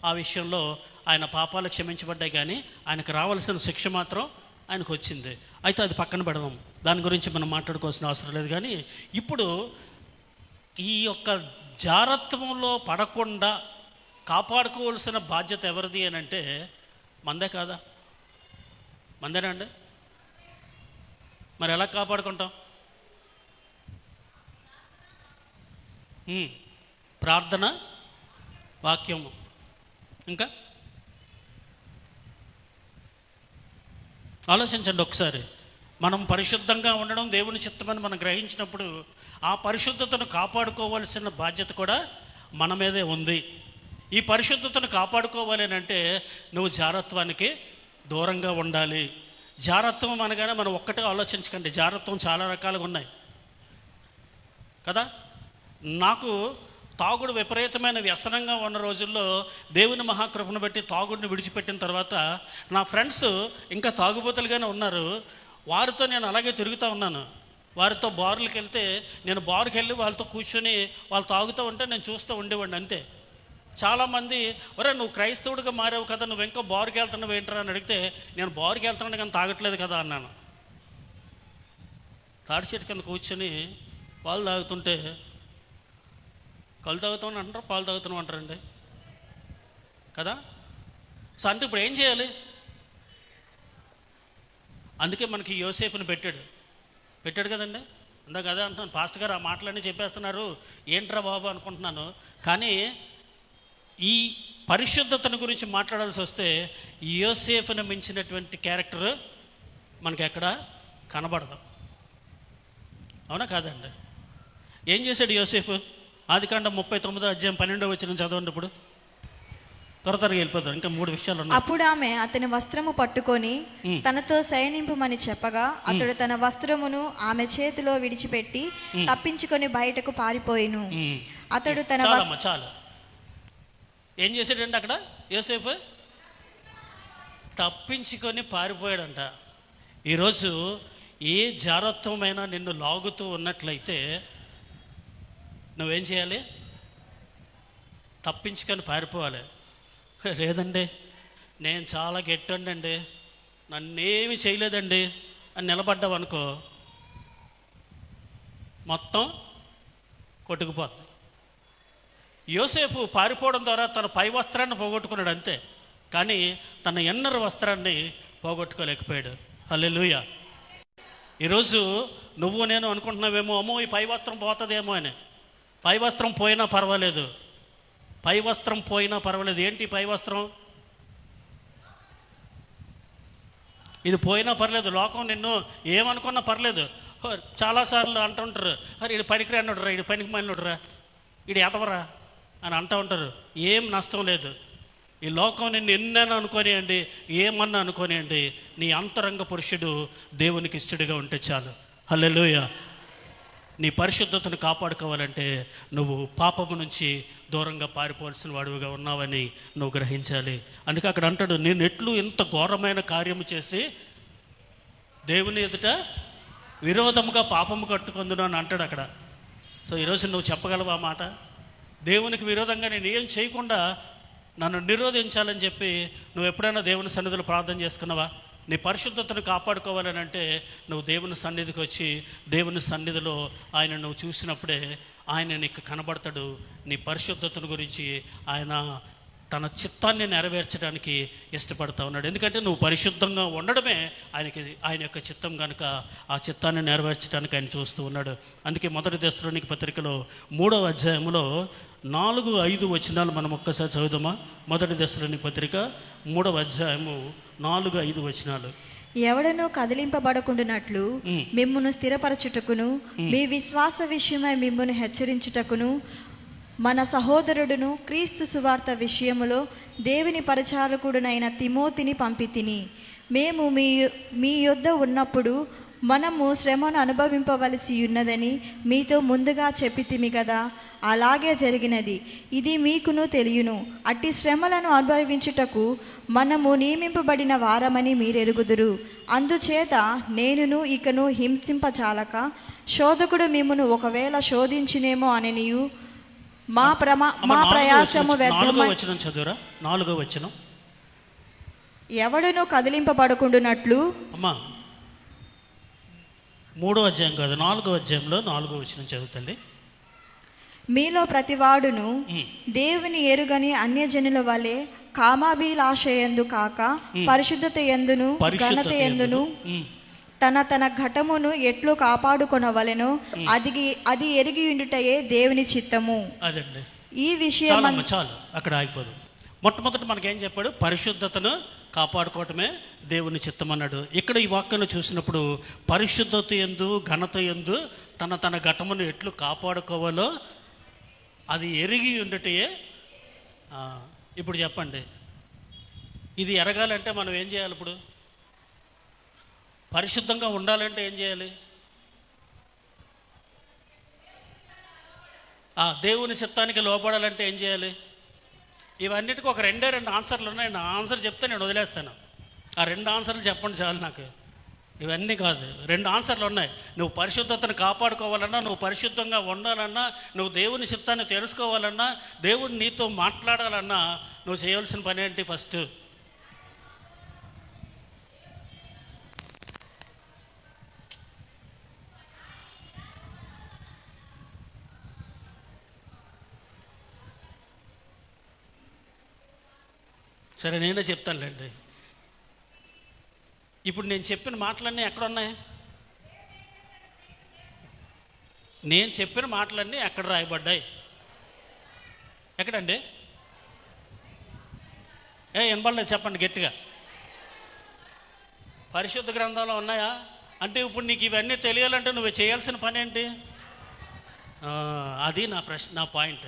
ఆ విషయంలో ఆయన పాపాలు క్షమించబడ్డాయి, కానీ ఆయనకు రావాల్సిన శిక్ష మాత్రం ఆయనకు వచ్చింది. అయితే అది పక్కన పెడదాం, దాని గురించి మనం మాట్లాడుకోవాల్సిన అవసరం లేదు. కానీ ఇప్పుడు ఈ యొక్క జారత్వంలో పడకుండా కాపాడుకోవాల్సిన బాధ్యత ఎవరిది అని అంటే మందే కాదా? మందేనా అండి? మరి ఎలా కాపాడుకుంటాం? ప్రార్థన, వాక్యము, ఇంకా ఆలోచించండి ఒకసారి. మనం పరిశుద్ధంగా ఉండడం దేవుని చిత్తమని మనం గ్రహించినప్పుడు ఆ పరిశుద్ధతను కాపాడుకోవాల్సిన బాధ్యత కూడా మన మీదే ఉంది. ఈ పరిశుద్ధతను కాపాడుకోవాలి అని అంటే నువ్వు జారత్వానికి దూరంగా ఉండాలి. జారత్వం అనగానే మనం ఒక్కటే ఆలోచించకండి. జారత్వం చాలా రకాలుగా ఉన్నాయి కదా. నాకు తాగుడు విపరీతమైన వ్యసనంగా ఉన్న రోజుల్లో దేవుని మహాకృపను బట్టి తాగుడిని విడిచిపెట్టిన తర్వాత నా ఫ్రెండ్స్ ఇంకా తాగుబోతులుగానే ఉన్నారు. వారితో నేను అలాగే తిరుగుతూ ఉన్నాను. వారితో బారులకు వెళ్తే నేను బారుకి వెళ్ళి వాళ్ళతో కూర్చొని వాళ్ళు తాగుతూ ఉంటే నేను చూస్తూ ఉండేవాడిని అంతే. చాలామంది ఒరే నువ్వు క్రైస్తవుడిగా మారావు కదా, నువ్వు ఇంకా బారుకి వెళ్తున్నావు ఏంటరా అని అడిగితే నేను బారుకి వెళ్తున్నాను కానీ తాగట్లేదు కదా అన్నాను. తాడి చెట్టు కింద కూర్చొని పాలు తాగుతుంటే కళ్ళు తాగుతామని అంటారు, పాలు తాగుతున్నాం అంటారండి కదా. సో అంటే ఇప్పుడు ఏం చేయాలి? అందుకే మనకి యోసేపుని పెట్టాడు కదండి. ఇందాక అదే అంటున్నాను, పాస్టర్ గారు ఆ మాటలన్నీ చెప్పేస్తున్నారు, ఏంట్రా బాబు అనుకుంటున్నాను. కానీ ఈ పరిశుద్ధతను గురించి మాట్లాడాల్సి వస్తే యోసేపుని మించినటువంటి క్యారెక్టర్ మనకి ఎక్కడ కనబడదు. అవునా కాదండి? ఏం చేశాడు యోసేపు? ఆదికాండం 39వ అధ్యాయం 12వ వచనం చదవండి. ఇప్పుడు త్వరగా వెళ్ళిపోతాం, ఇంకా 3 విషయాలు ఉన్నాయి. అప్పుడు ఆమె అతని వస్త్రము పట్టుకొని తనతో శయనింపుమని చెప్పగా అతడు తన వస్త్రమును ఆమె చేతిలో విడిచిపెట్టి తప్పించుకొని బయటకు పారిపోయిను. అతడు తన చాలు ఏం చేశాడంటే అక్కడ యోసేపు తప్పించుకొని పారిపోయాడంట. ఈరోజు ఏ జారత్వమైనా నిన్ను లాగుతూ ఉన్నట్లయితే నువ్వేం చేయాలి? తప్పించుకొని పారిపోవాలి. లేదండి నేను చాలా గట్టిండండి, నన్నేమి చేయలేదండి అని నిలబడ్డావు అనుకో, మొత్తం కొట్టుకుపోద్ది. యోసేపు పారిపోవడం ద్వారా తన పై వస్త్రాన్ని పోగొట్టుకున్నాడు అంతే, కానీ తన ఎన్నర వస్త్రాన్ని పోగొట్టుకోలేకపోయాడు. హల్లెలూయా. ఈరోజు నువ్వు నేను అనుకుంటున్నావేమో, అమ్మో ఈ పై వస్త్రం పోతుందేమో అని. పై వస్త్రం పోయినా పర్వాలేదు, పై వస్త్రం పోయినా పర్వాలేదు. ఏంటి పై వస్త్రం? ఇది పోయినా పర్లేదు, లోకం నిన్ను ఏమనుకున్నా పర్లేదు. చాలాసార్లు అంటుంటారు, అరే ఇది పనికి అన్నాడురా, ఇది పనికి మాలినడురా, ఇది ఎతవరా అని అంటూ ఉంటారు. ఏం నష్టం లేదు. ఈ లోకం నిన్ను ఎన్నైనా అనుకోనియండి, ఏమన్నా అనుకోనియండి, నీ అంతరంగ పురుషుడు దేవునికి ఇష్టడిగా ఉంటే చాలు. హల్లెలూయా. నీ పరిశుద్ధతను కాపాడుకోవాలంటే నువ్వు పాపము నుంచి దూరంగా పారిపోవాల్సిన వాడివిగా ఉన్నావని నువ్వు గ్రహించాలి. అందుకే అక్కడ అంటాడు, నేను ఎట్లు ఇంత ఘోరమైన కార్యము చేసి దేవుని ఎదుట విరోధముగా పాపము కట్టుకుందును అని అంటాడు అక్కడ. సో ఈరోజు నువ్వు చెప్పగలవా ఆ మాట? దేవునికి విరోధంగా నేను ఏం చేయకుండా నన్ను నిరోధించాలని చెప్పి నువ్వు ఎప్పుడైనా దేవుని సన్నిధిలో ప్రార్థన చేసుకున్నావా? నీ పరిశుద్ధతను కాపాడుకోవాలని అంటే నువ్వు దేవుని సన్నిధికి వచ్చి దేవుని సన్నిధిలో ఆయన నువ్వు చూసినప్పుడే ఆయన నీకు కనబడతాడు. నీ పరిశుద్ధతను గురించి ఆయన తన చిత్తాన్ని నెరవేర్చడానికి ఇష్టపడతా ఉన్నాడు. ఎందుకంటే నువ్వు పరిశుద్ధంగా ఉండడమే ఆయన యొక్క చిత్తం కనుక ఆ చిత్తాన్ని నెరవేర్చడానికి ఆయన చూస్తూ ఉన్నాడు. అందుకే మొదటి దెస్సలోనికీ పత్రికలో 3వ అధ్యాయంలో 4-5 వచనాలు మనం ఒక్కసారి చదువుదామా? మొదటి దెస్సలోనికీ పత్రిక 3వ అధ్యాయము 4-5 వచనాలు. ఎవడనూ కదిలింపబడకుండానట్లు మిమ్మును స్థిరపరచుటకును మీ విశ్వాస విషయమై మిమ్మును హెచ్చరించుటకును మన సహోదరుడును క్రీస్తు సువార్త విషయములో దేవుని పరిచారకుడునైన తిమోతిని పంపితిని. మేము మీ యొద్ద ఉన్నప్పుడు మనము శ్రమను అనుభవింపవలసి ఉన్నదని మీతో ముందుగా చెప్పితిమి కదా, అలాగే జరిగినది. ఇది మీకును తెలియను. అట్టి శ్రమలను అనుభవించుటకు మనము నియమింపబడిన వారమని మీరెరుగుదురు. అందుచేత నేనును ఇకను హింసింపచాలక శోధకుడు మిమ్మును ఒకవేళ శోధించినేమో అననియు మా ప్రయాసము వ్యర్థమై. 4వ వచనం. ఎవడును కదిలింపబడకుండునట్లు. అమ్మా 3వ అధ్యాయం కాదు, 4వ అధ్యాయంలో 4వ వచనం చదువుతల్లి. మీలో ప్రతివాడును దేవుని ఎరుగని అన్యజనుల వలె కామాభిలాషయందు కాక పరిశుద్ధత యందును ఘనత యందును తన ఘటమును ఎట్లు కాపాడుకొనవలెనో అది ఎరిగి ఉండుటయే దేవుని చిత్తము. అదండి ఈ విషయం చాలు, అక్కడ ఆగిపోదు. మొట్టమొదటి మనకేం చెప్పాడు? పరిశుద్ధతను కాపాడుకోవటమే దేవుని చిత్తం అన్నాడు. ఇక్కడ ఈ వాక్యాన్ని చూసినప్పుడు పరిశుద్ధత యందు ఘనత యందు తన ఘటమును ఎట్లు కాపాడుకోవాలో అది ఎరిగి ఉండుటయే. ఇప్పుడు చెప్పండి, ఇది ఎరగాలంటే మనం ఏం చేయాలి? ఇప్పుడు పరిశుద్ధంగా ఉండాలంటే ఏం చేయాలి? దేవుని చిత్తానికి లోపడాలంటే ఏం చేయాలి? ఇవన్నిటికీ ఒక 2 ఆన్సర్లు ఉన్నాయి. నా ఆన్సర్ చెప్తే నేను వదిలేస్తాను. ఆ 2 ఆన్సర్లు చెప్పండి చాలు నాకు. ఇవన్నీ కాదు, 2 ఆన్సర్లు ఉన్నాయి. నువ్వు పరిశుద్ధతను కాపాడుకోవాలన్నా, నువ్వు పరిశుద్ధంగా ఉండాలన్నా, నువ్వు దేవుని చిత్తాన్ని తెలుసుకోవాలన్నా, దేవుడు నీతో మాట్లాడాలన్నా నువ్వు చేయాల్సిన పని ఏంటి? ఫస్ట్ సరే నేనే చెప్తానులేండి. ఇప్పుడు నేను చెప్పిన మాటలన్నీ ఎక్కడున్నాయి? నేను చెప్పిన మాటలన్నీ ఎక్కడ రాయబడ్డాయి? ఎక్కడండి? వినబడలేదు, చెప్పండి గట్టిగా. పరిశుద్ధ గ్రంథంలో ఉన్నాయా? అంటే ఇప్పుడు నీకు ఇవన్నీ తెలియాలంటే నువ్వు చేయాల్సిన పని ఏంటి? అది నా ప్రశ్న, నా పాయింట్.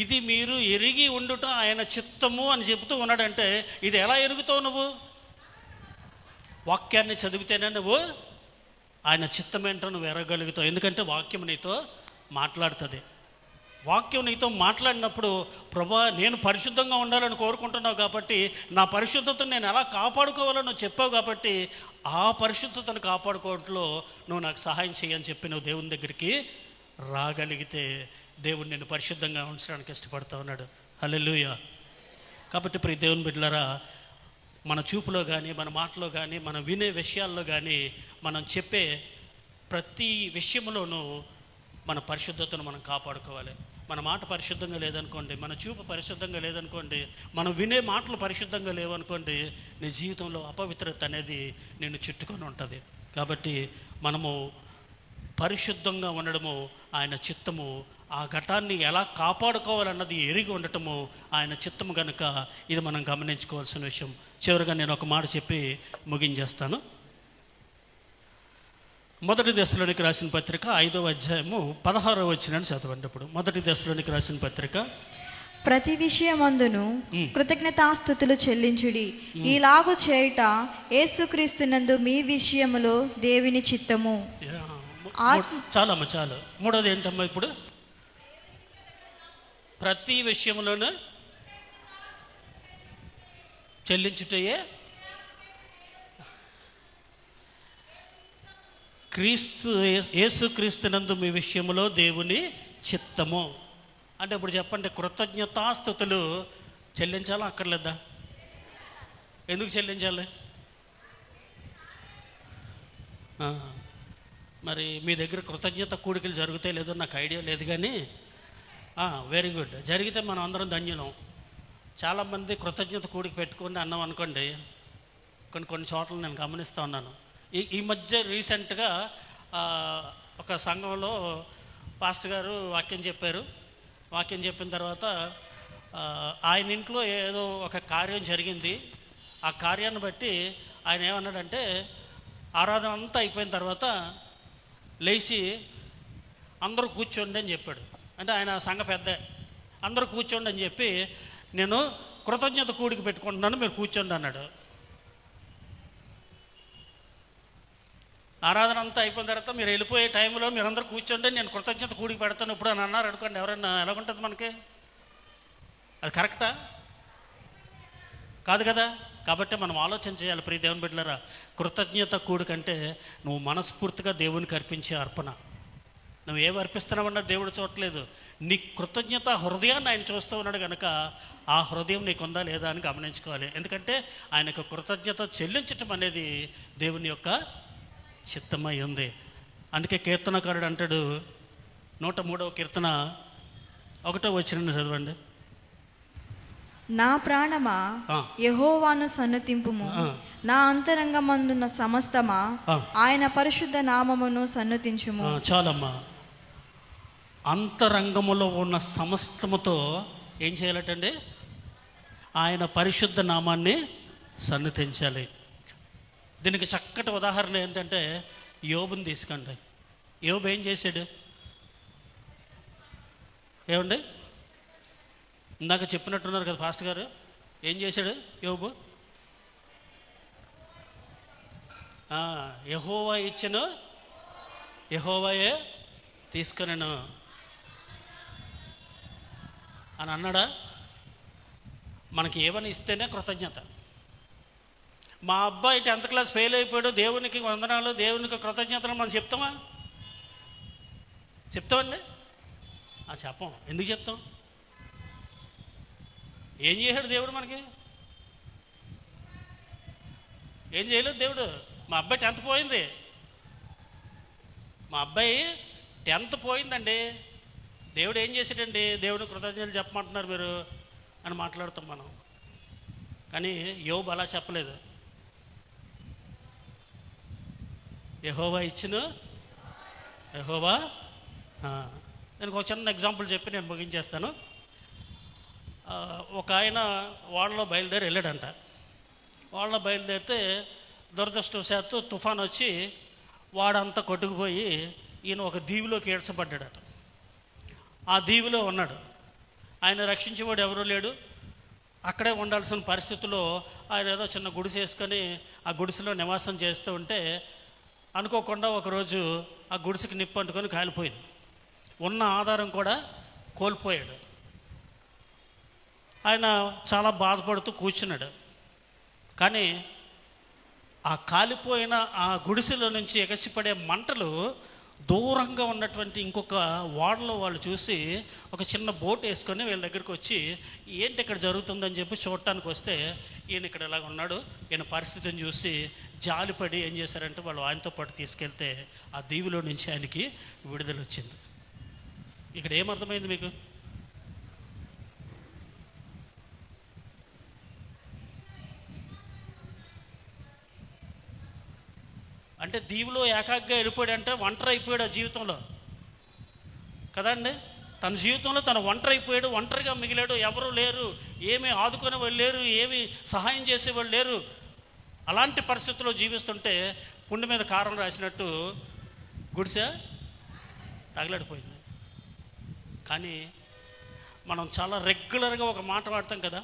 ఇది మీరు ఎరిగి ఉండుట ఆయన చిత్తము అని చెబుతూ ఉన్నాడంటే ఇది ఎలా ఎరుగుతావు? నువ్వు వాక్యాన్ని చదివితేనే నువ్వు ఆయన చిత్తం ఏంటో నువ్వు ఎరగలుగుతావు. ఎందుకంటే వాక్యం నీతో మాట్లాడుతుంది. వాక్యం నీతో మాట్లాడినప్పుడు, ప్రభా నేను పరిశుద్ధంగా ఉండాలని కోరుకుంటున్నావు కాబట్టి నా పరిశుద్ధతను నేను ఎలా కాపాడుకోవాలో నువ్వు చెప్పావు కాబట్టి ఆ పరిశుద్ధతను కాపాడుకోవడంలో నువ్వు నాకు సహాయం చేయని చెప్పి నువ్వు దేవుని దగ్గరికి రాగలిగితే దేవుడు నిన్ను పరిశుద్ధంగా ఉంచడానికి ఇష్టపడతా ఉన్నాడు. హల్లెలూయా. కాబట్టి ప్రియ దేవుని బిడ్డలారా, మన చూపులో కానీ, మన మాటలో కానీ, మనం వినే విషయాల్లో కానీ, మనం చెప్పే ప్రతి విషయంలోనూ మన పరిశుద్ధతను మనం కాపాడుకోవాలి. మన మాట పరిశుద్ధంగా లేదనుకోండి, మన చూపు పరిశుద్ధంగా లేదనుకోండి, మనం వినే మాటలు పరిశుద్ధంగా లేవనుకోండి, నీ జీవితంలో అపవిత్రత అనేది నిన్ను చుట్టుకొని ఉంటుంది. కాబట్టి మనము పరిశుద్ధంగా ఉండడము ఆయన చిత్తము, ఆ ఘటాన్ని ఎలా కాపాడుకోవాలన్నది ఎరిగి ఉండటము ఆయన చిత్తము కనుక ఇది మనం గమనించుకోవాల్సిన విషయం. చివరిగా నేను ఒక మాట చెప్పి ముగించేస్తాను. 1 దశలోనికి రాసిన పత్రిక 5వ అధ్యాయము 16వ వచనాన్ని చదవండి. ఇప్పుడు 1 దశలోనికి రాసిన పత్రిక, ప్రతి విషయమందును కృతజ్ఞతాస్తుతులు చెల్లించుడి, ఈలాగు చేయుట యేసుక్రీస్తునందు మీ విషయములో దేవుని చిత్తము. చాలమ్మ చాలు. మూడోది ఏంటమ్మా ఇప్పుడు? ప్రతి విషయంలోనూ చెల్లించుటయే యేసుక్రీస్తునందు మీ విషయంలో దేవుని చిత్తము. అంటే ఇప్పుడు చెప్పండి, కృతజ్ఞతాస్తుతులు చెల్లించాలా అక్కర్లేదా? ఎందుకు చెల్లించాలి? మరి మీ దగ్గర కృతజ్ఞత కూడికలు జరుగుతాయి లేదో నాకు ఐడియా లేదు, కానీ వెరీ గుడ్. జరిగితే మనం అందరం ధన్యులం. చాలామంది కృతజ్ఞత కూడికి పెట్టుకుని అన్నాం అనుకోండి, కొన్ని చోట్ల నేను గమనిస్తూ ఉన్నాను. ఈ మధ్య రీసెంట్గా ఒక సంఘంలో పాస్టర్ గారు వాక్యం చెప్పారు. వాక్యం చెప్పిన తర్వాత ఆయన ఇంట్లో ఏదో ఒక కార్యం జరిగింది. ఆ కార్యాన్ని బట్టి ఆయన ఏమన్నాడంటే, ఆరాధన అంతా అయిపోయిన తర్వాత లేచి అందరూ కూర్చోండి అని చెప్పాడు. అంటే ఆయన సంఘ పెద్ద, అందరూ కూర్చోండి అని చెప్పి, నేను కృతజ్ఞత కూడికి పెట్టుకుంటున్నాను, మీరు కూర్చోండి అన్నాడు. ఆరాధన అంతా అయిపోయిన తర్వాత మీరు వెళ్ళిపోయే టైంలో మీరందరూ కూర్చోండి, నేను కృతజ్ఞత కూడికి పెడతాను ఇప్పుడు అని అన్నారు అనుకోండి, ఎవరన్నా ఎలాగుంటుంది మనకి? అది కరెక్టా? కాదు కదా. కాబట్టి మనం ఆలోచన చేయాలి ప్రియ దేవుని బిడ్డలారా. కృతజ్ఞత కూడికంటే నువ్వు మనస్ఫూర్తిగా దేవునికి అర్పించే అర్పణ. నువ్వు ఏమి అర్పిస్తున్నావన్నా దేవుడు చూడట్లేదు, నీ కృతజ్ఞత హృదయాన్ని ఆయన చూస్తూ ఉన్నాడు కనుక ఆ హృదయం నీకుందా లేదా అని గమనించుకోవాలి. ఎందుకంటే ఆయనకు కృతజ్ఞత చెల్లించటం అనేది దేవుని యొక్క చిత్తమై ఉంది. అందుకే కీర్తనకారుడు అంటాడు, 103వ కీర్తన 1వ వచనం చదవండి. నా ప్రాణమా యెహోవాను సన్నుతింపుము, నా అంతరంగమందున్న సమస్తమా ఆయన పరిశుద్ధ నామమును సన్నుతించుము. చాలమ్మా. అంతరంగములో ఉన్న సమస్తముతో ఏం చేయాలటండి? ఆయన పరిశుద్ధ నామాన్ని సన్నుతించాలి. దీనికి చక్కటి ఉదాహరణ ఏంటంటే యోబుని తీసుకోండి. యోబు ఏం చేశాడు? ఏమండి, ఇందాక చెప్పినట్టున్నారు కదా పాస్టర్ గారు, ఏం చేశాడు యోబు? యెహోవా ఇచ్చెను, యెహోవాయే తీసుకొనెను అని అన్నాడా? మనకి ఏమని ఇస్తేనే కృతజ్ఞత. మా అబ్బాయి 10th క్లాస్ ఫెయిల్ అయిపోయాడు, దేవునికి వందనాలు, దేవునికి కృతజ్ఞతలు మనం చెప్తామా? చెప్తామండి? చెప్పం. ఎందుకు చెప్తాం? ఏం చేశాడు దేవుడు మనకి? ఏం చేయలేదు దేవుడు. మా అబ్బాయి 10th పోయింది, మా అబ్బాయి 10th పోయిందండి, దేవుడు ఏం చేశాడండి? దేవుడు కృతజ్ఞతలు చెప్పమంటున్నారు మీరు అని మాట్లాడుతాం మనం. కానీ యోబు అలా చెప్పలేదు. యెహోవా ఇచ్చెను, యెహోవా. నేను ఒక చిన్న ఎగ్జాంపుల్ చెప్పి నేను ముగించేస్తాను. ఒక ఆయన వాళ్ళలో బయలుదేరి వెళ్ళాడంట. వాళ్ళలో బయలుదేరితే దురదృష్టవశాత్తు తుఫాన్ వచ్చి వాడంతా కొట్టుకుపోయి ఈయన ఒక దీవిలోకి ఏడ్చబడ్డాడట. ఆ దీవిలో ఉన్నాడు. ఆయన రక్షించేవాడు ఎవరూ లేడు. అక్కడే ఉండాల్సిన పరిస్థితుల్లో ఆయన ఏదో చిన్న గుడిసె వేసుకొని ఆ గుడిసెలో నివాసం చేస్తూ ఉంటే అనుకోకుండా ఒకరోజు ఆ గుడిసెకి నిప్పు అంటుకొని కాలిపోయింది. ఉన్న ఆధారం కూడా కోల్పోయాడు. ఆయన చాలా బాధపడుతూ కూర్చున్నాడు. కానీ ఆ కాలిపోయిన ఆ గుడిసెలో నుంచి ఎగసిపడే మంటలు దూరంగా ఉన్నటువంటి ఇంకొక ఓడలో వాళ్ళు చూసి ఒక చిన్న బోట్ వేసుకొని వీళ్ళ దగ్గరికి వచ్చి ఏంటి ఇక్కడ జరుగుతుందని చెప్పి చూడటానికి వస్తే ఈయన ఇక్కడ ఇలాగ ఉన్నాడు. ఈయన పరిస్థితిని చూసి జాలిపడి ఏం చేశారంటే వాళ్ళు ఆయనతో పాటు తీసుకెళ్తే ఆ దీవిలో నుంచి ఆయనకి విడుదల వచ్చింది. ఇక్కడ ఏమర్థమైంది మీకు? అంటే దీవిలో ఏకాగ్గా వెళ్ళిపోయాడు అంటే ఒంటరి అయిపోయాడు ఆ జీవితంలో కదండి. తన జీవితంలో తను ఒంటరి అయిపోయాడు, ఒంటరిగా మిగిలాడు. ఎవరు లేరు, ఏమీ ఆదుకునే వాళ్ళు లేరు, ఏమీ సహాయం చేసేవాళ్ళు లేరు. అలాంటి పరిస్థితుల్లో జీవిస్తుంటే పుండు మీద కారం రాసినట్టు గుడిసె తగలడిపోయింది. కానీ మనం చాలా రెగ్యులర్గా ఒక మాట వాడతాం కదా,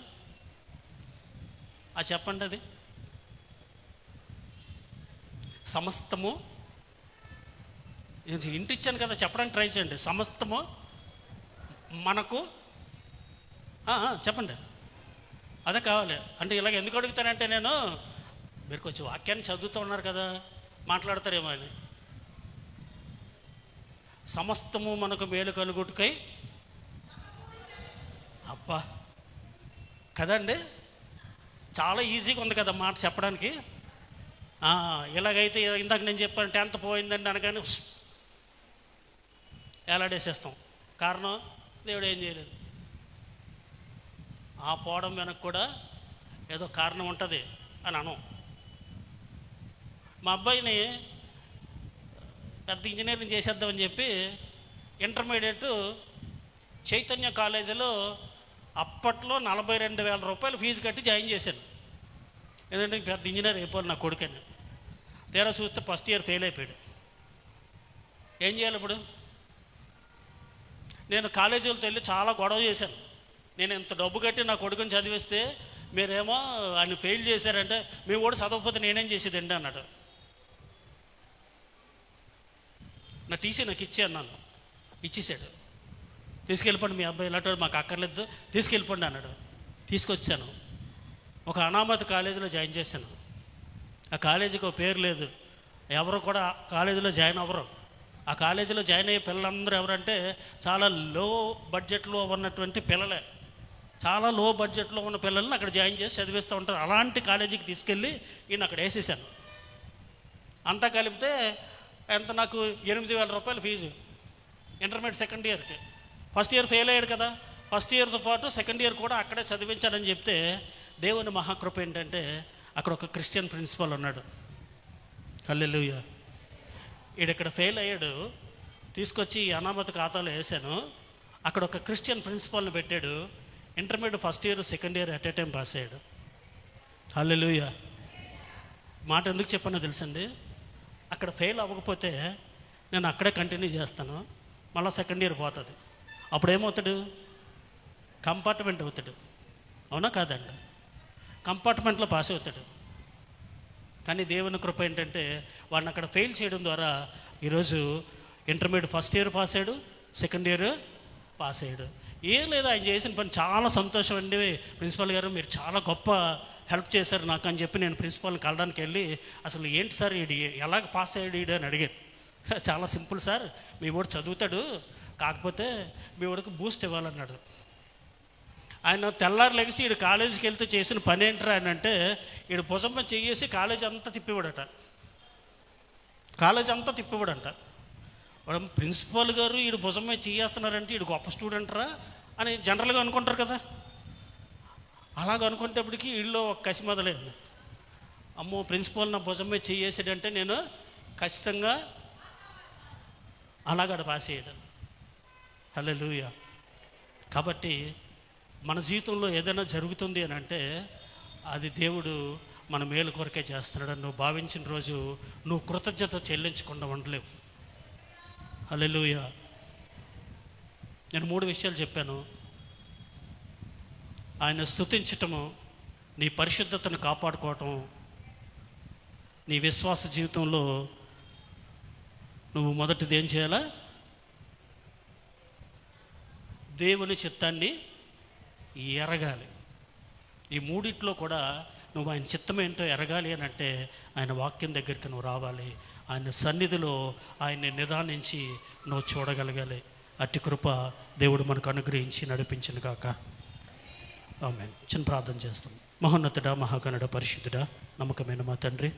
అది చెప్పండి. అది సమస్తము, ఇంటి ఇచ్చాను కదా చెప్పడానికి ట్రై చేయండి. సమస్తము మనకు చెప్పండి. అదే కావాలి అంటే ఇలాగ ఎందుకు అడుగుతానంటే నేను మీరు కొంచెం వాక్యాన్ని చదువుతూ ఉన్నారు కదా, మాట్లాడతారేమో అని. సమస్తము మనకు మేలు కలుగుటకై, అబ్బా కదండి, చాలా ఈజీగా ఉంది కదా మాట చెప్పడానికి. ఇలాగైతే ఇందాక నేను చెప్పాను 10th పోయిందండి అనగానే ఎలాడేసేస్తాం. కారణం దేవుడు ఏం చేయలేదు. ఆ పోవడం వెనక్కి కూడా ఏదో కారణం ఉంటుంది అని అనం. మా అబ్బాయిని పెద్ద ఇంజనీరింగ్ చేసేద్దామని చెప్పి ఇంటర్మీడియట్ చైతన్య కాలేజీలో అప్పట్లో 42,000 రూపాయలు ఫీజు కట్టి జాయిన్ చేశాను. ఎందుకంటే పెద్ద ఇంజనీర్ అయిపోయాను నా కొడుకని. తీరా చూస్తే ఫస్ట్ ఇయర్ ఫెయిల్ అయిపోయాడు. ఏం చేయాలి ఇప్పుడు? నేను కాలేజీలతో వెళ్ళి చాలా గొడవ చేశాను. నేను ఇంత డబ్బు కట్టి నా కొడుకుని చదివిస్తే మీరేమో ఆయన ఫెయిల్ చేశారంటే మీ ఓడి చదవకపోతే నేనేం చేసేదండి అన్నాడు. నా టీసీ నాకు ఇచ్చే అన్నాను, ఇచ్చేసాడు. తీసుకెళ్ళిపోండి మీ అబ్బాయి ఇలాంటి మాకు అక్కర్లేదు, తీసుకెళ్ళిపోండి అన్నాడు. తీసుకొచ్చాను. ఒక అనామత కాలేజీలో జాయిన్ చేశాను. ఆ కాలేజీకి ఒక పేరు లేదు, ఎవరు కూడా కాలేజీలో జాయిన్ అవ్వరు. ఆ కాలేజీలో జాయిన్ అయ్యే పిల్లలందరూ ఎవరంటే చాలా లో బడ్జెట్లో ఉన్నటువంటి పిల్లలే. చాలా లో బడ్జెట్లో ఉన్న పిల్లల్ని అక్కడ జాయిన్ చేసి చదివిస్తూ ఉంటారు. అలాంటి కాలేజీకి తీసుకెళ్ళి ఈయన అక్కడ వేసేసాను. అంతా కలిపితే ఎంత, నాకు 8,000 రూపాయలు ఫీజు ఇంటర్మీడియట్ సెకండ్ ఇయర్కి. ఫస్ట్ ఇయర్ ఫెయిల్ అయ్యాడు కదా, ఫస్ట్ ఇయర్తో పాటు సెకండ్ ఇయర్ కూడా అక్కడే చదివించాలని చెప్తే దేవుని మహాకృప ఏంటంటే అక్కడ ఒక క్రిస్టియన్ ప్రిన్సిపల్ ఉన్నాడు. హల్లెలూయా. ఈడక్కడ ఫెయిల్ అయ్యాడు, తీసుకొచ్చి అనామత ఖాతాలో వేసాను. అక్కడ ఒక క్రిస్టియన్ ప్రిన్సిపల్ని పెట్టాడు. Intermediate first year second year at a time pass అయ్యాడు. హల్లెలూయా. మాట ఎందుకు చెప్పానో తెలుసండి, అక్కడ ఫెయిల్ అవ్వకపోతే నేను అక్కడే కంటిన్యూ చేస్తాను, మళ్ళీ సెకండ్ ఇయర్ పోతుంది. అప్పుడు ఏమవుతాడు? కంపార్ట్మెంట్ అవుతాడు. అవునా కాదండి? కంపార్ట్మెంట్లో పాస్ అవుతాడు. కానీ దేవుని కృప ఏంటంటే వాడిని అక్కడ ఫెయిల్ చేయడం ద్వారా ఈరోజు ఇంటర్మీడియట్ ఫస్ట్ ఇయర్ పాస్ అయ్యాడు, సెకండ్ ఇయర్ పాస్ అయ్యాడు. ఏం లేదు, ఆయన చేసిన పని చాలా సంతోషం అండి. ప్రిన్సిపల్ గారు మీరు చాలా గొప్ప హెల్ప్ చేశారు నాకు అని చెప్పి నేను ప్రిన్సిపాల్ని కలడానికి వెళ్ళి అసలు ఏంటి సార్ ఈడు ఎలాగ పాస్ అయ్యాడు ఈడు అని అడిగాను. చాలా సింపుల్ సార్, మీ వాడు చదువుతాడు, కాకపోతే మీ వాడికి బూస్ట్ ఇవ్వాలన్నాడు. ఆయన తెల్లారు లెగిసి ఈడు కాలేజీకి వెళ్తే చేసిన పని ఏంటరా అని అంటే ఈడు భుజమ్మ చేసి కాలేజీ అంతా తిప్పివాడట. కాలేజీ అంతా తిప్పివాడంట. వాడు ప్రిన్సిపాల్ గారు ఈడు భుజమ్మ చేస్తున్నారంటే ఈడు గొప్ప స్టూడెంట్రా అని జనరల్గా అనుకుంటారు కదా. అలాగ అనుకునేటప్పటికి వీళ్ళు ఒక కసి మొదలైంది. అమ్మో, ప్రిన్సిపాల్ నా భుజమ్మ చేసాడంటే నేను ఖచ్చితంగా అలాగడ పాస్ అయ్యాడు. హల్లెలూయా. కాబట్టి మన జీవితంలో ఏదైనా జరుగుతుంది అని అంటే అది దేవుడు మన మేలు కొరకే చేస్తున్నాడని నువ్వు భావించిన రోజు నువ్వు కృతజ్ఞత చెల్లించకుండా ఉండలేవు. హల్లెలూయా. నేను 3 విషయాలు చెప్పాను. ఆయన స్తుతించటము, నీ పరిశుద్ధతను కాపాడుకోవటం, నీ విశ్వాస జీవితంలో నువ్వు మొదటిది ఏం చేయాలా? దేవుని చిత్తాన్ని ఎరగాలి. ఈ మూడిట్లో కూడా నువ్వు ఆయన చిత్తం ఏంటో ఎరగాలి అని అంటే ఆయన వాక్యం దగ్గరికి నువ్వు రావాలి. ఆయన సన్నిధిలో ఆయన్ని నిదానించి నువ్వు చూడగలగాలి. అట్టి కృప దేవుడు మనకు అనుగ్రహించి నడిపించిన కాక. ఆమేన్. చిన్న ప్రార్థన చేస్తాం. మహోన్నతుడా, మహాగణుడ, పరిశుద్ధుడా, నమ్మకమైన మా తండ్రి,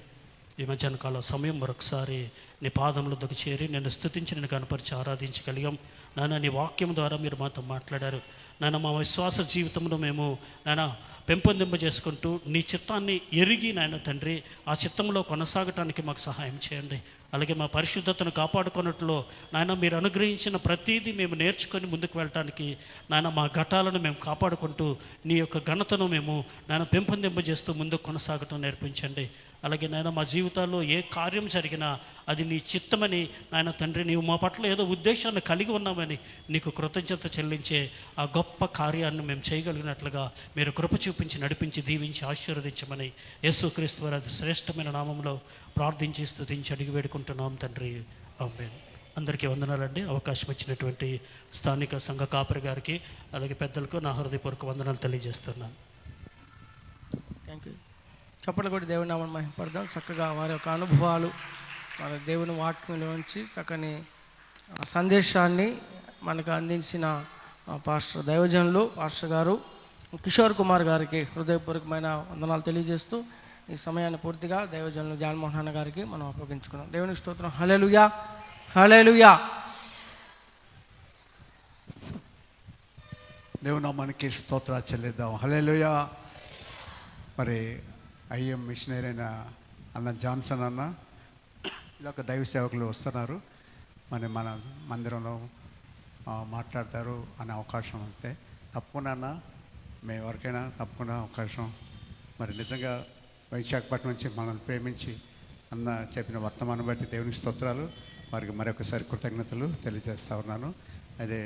ఈ మధ్యాహ్న కాల సమయం మరొకసారి నీ పాదముల దగ్గర చేరి నేను స్తుతించి నేను కనపరిచి ఆరాధించగలిగాం. నాన్న, నీ వాక్యం ద్వారా మీరు మాతో మాట్లాడారు. నాన్న, మా విశ్వాస జీవితంలో మేము నాన్న పెంపొందింపజేసుకుంటూ నీ చిత్తాన్ని ఎరిగి నాయన తండ్రి ఆ చిత్తంలో కొనసాగటానికి మాకు సహాయం చేయండి. అలాగే మా పరిశుద్ధతను కాపాడుకున్నట్లో నాయన మీరు అనుగ్రహించిన ప్రతీదీ మేము నేర్చుకొని ముందుకు వెళ్ళటానికి నాయన మా ఘటాలను మేము కాపాడుకుంటూ నీ యొక్క ఘనతను మేము నాయన పెంపొందింపజేస్తూ ముందుకు కొనసాగటం నేర్పించండి. అలాగే నాయన మా జీవితాల్లో ఏ కార్యం జరిగినా అది నీ చిత్తమని నాయన తండ్రి నీవు మా పట్ల ఏదో ఉద్దేశాన్ని కలిగి ఉన్నామని నీకు కృతజ్ఞత చెల్లించే ఆ గొప్ప కార్యాన్ని మేము చేయగలిగినట్లుగా మీరు కృప చూపించి నడిపించి దీవించి ఆశీర్వదించమని యేసుక్రీస్తు వారి శ్రేష్టమైన నామంలో ప్రార్థించి స్తుతించి అడిగి వేడుకుంటున్నాం తండ్రి. ఆమేన్. అందరికీ వందనాలండి. అవకాశం ఇచ్చినటువంటి స్థానిక సంఘ కాపరి గారికి అలాగే పెద్దలకు నా హృదయపూర్వక వందనాలు తెలియజేస్తున్నాను. Thank you. చప్పట్లు కొట్టి దేవుని నామమున మహిమపడదాం. చక్కగా వారి యొక్క అనుభవాలు, వారి దేవుని వాక్యంలోంచి చక్కని సందేశాన్ని మనకు అందించిన పాస్టర్ దైవజనులు పాస్టర్ గారు కిషోర్ కుమార్ గారికి హృదయపూర్వకమైన వందనాలు తెలియజేస్తూ ఈ సమయాన్ని పూర్తిగా దైవజనులు జగన్మోహన్ అన్న గారికి మనం అప్పగించుకున్నాం. దేవునికి స్తోత్రం. హల్లెలూయా, హల్లెలూయా. దేవుని నామానికి స్తోత్రాలు చెల్లిద్దాం. హల్లెలూయా. మరి ఐఎం మిషనరీ అయిన అన్న జాన్సన్ అన్న ఇలా ఒక దైవ సేవకులు వస్తున్నారు. మరి మన మందిరంలో మాట్లాడతారు అనే అవకాశం ఉంటే తప్పకుండా అన్న మేము ఎవరికైనా తప్పకుండా అవకాశం. మరి నిజంగా విశాఖపట్నం నుంచి మనల్ని ప్రేమించి అన్న చెప్పిన వర్తమానం బట్టి దేవునికి స్తోత్రాలు. వారికి మరొకసారి కృతజ్ఞతలు తెలియజేస్తూ ఉన్నాను. అదే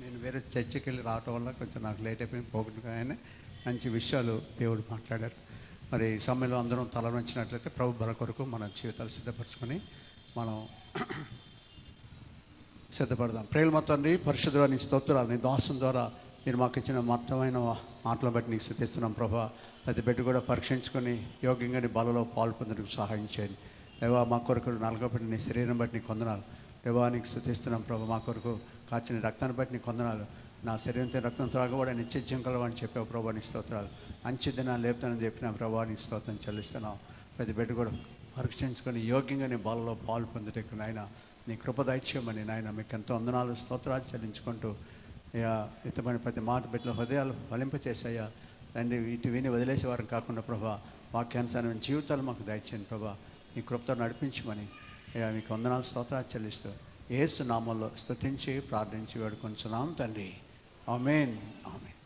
నేను వేరే చర్చికి వెళ్ళి రావటం వల్ల కొంచెం నాకు లేట్ అయిపోయింది. పోగొట్టుకుని మంచి విషయాలు దేవుడు మాట్లాడారు. మరి ఈ సమయంలో అందరం తల వంచినట్లయితే ప్రభు బల కొరకు మన జీవితాలు సిద్ధపరచుకొని మనం సిద్ధపడదాం. ప్రేమ తండ్రి, పరిశుద్ధుడా, నీ స్తోత్రాలు నీ దాసం ద్వారా మీరు మాకు ఇచ్చిన మొత్తమైన మాటలను బట్టి నీకు స్తుతిస్తున్నాం ప్రభా. ప్రతి బిడ్డ కూడా పరీక్షించుకొని యోగ్యంగా నీ బలలో పాల్పొందడానికి సహాయం చేయండి దేవా. మా కొరకు నలగబడి నీ శరీరం బట్టి నీకు వందనాలు దేవా. నీకు స్తుతిస్తున్నాం ప్రభా. మా కొరకు కాచిన రక్తాన్ని బట్టి నీకు వందనాలు. నా శరీరంతో రక్తం త్రాగబడి నిత్యం కలవని చెప్పావు ప్రభా. నీ స్తోత్రాలు. మంచి దినాలు లేపుతానని చెప్పిన ప్రభా. నీ స్తోత్రం చెల్లిస్తున్నావు. ప్రతి బిడ్డ కూడా పరీక్షించుకొని యోగ్యంగా నీ బాలలో పాలు పొందుటకు నాయన నీ కృప దయచేయమని నాయన మీకు ఎంతో వందనాలు స్తోత్రాలు చెల్లించుకుంటూ ఇతమైన ప్రతి మాట బిడ్డల హృదయాలు ఫలింపచేసాయా తండ్రి. వీటి విని వదిలేసేవారం కాకుండా ప్రభా వాక్యానుసారమైన జీవితాలు మాకు దయచేయండి ప్రభా. నీ కృపతో నడిపించమని మీకు వందనాలు స్తోత్రాలు చెల్లిస్తూ యేసు నామంలో స్తుతించి ప్రార్థించి వేడుకొంచున్నాం తండ్రి. ఆమేన్, ఆమేన్.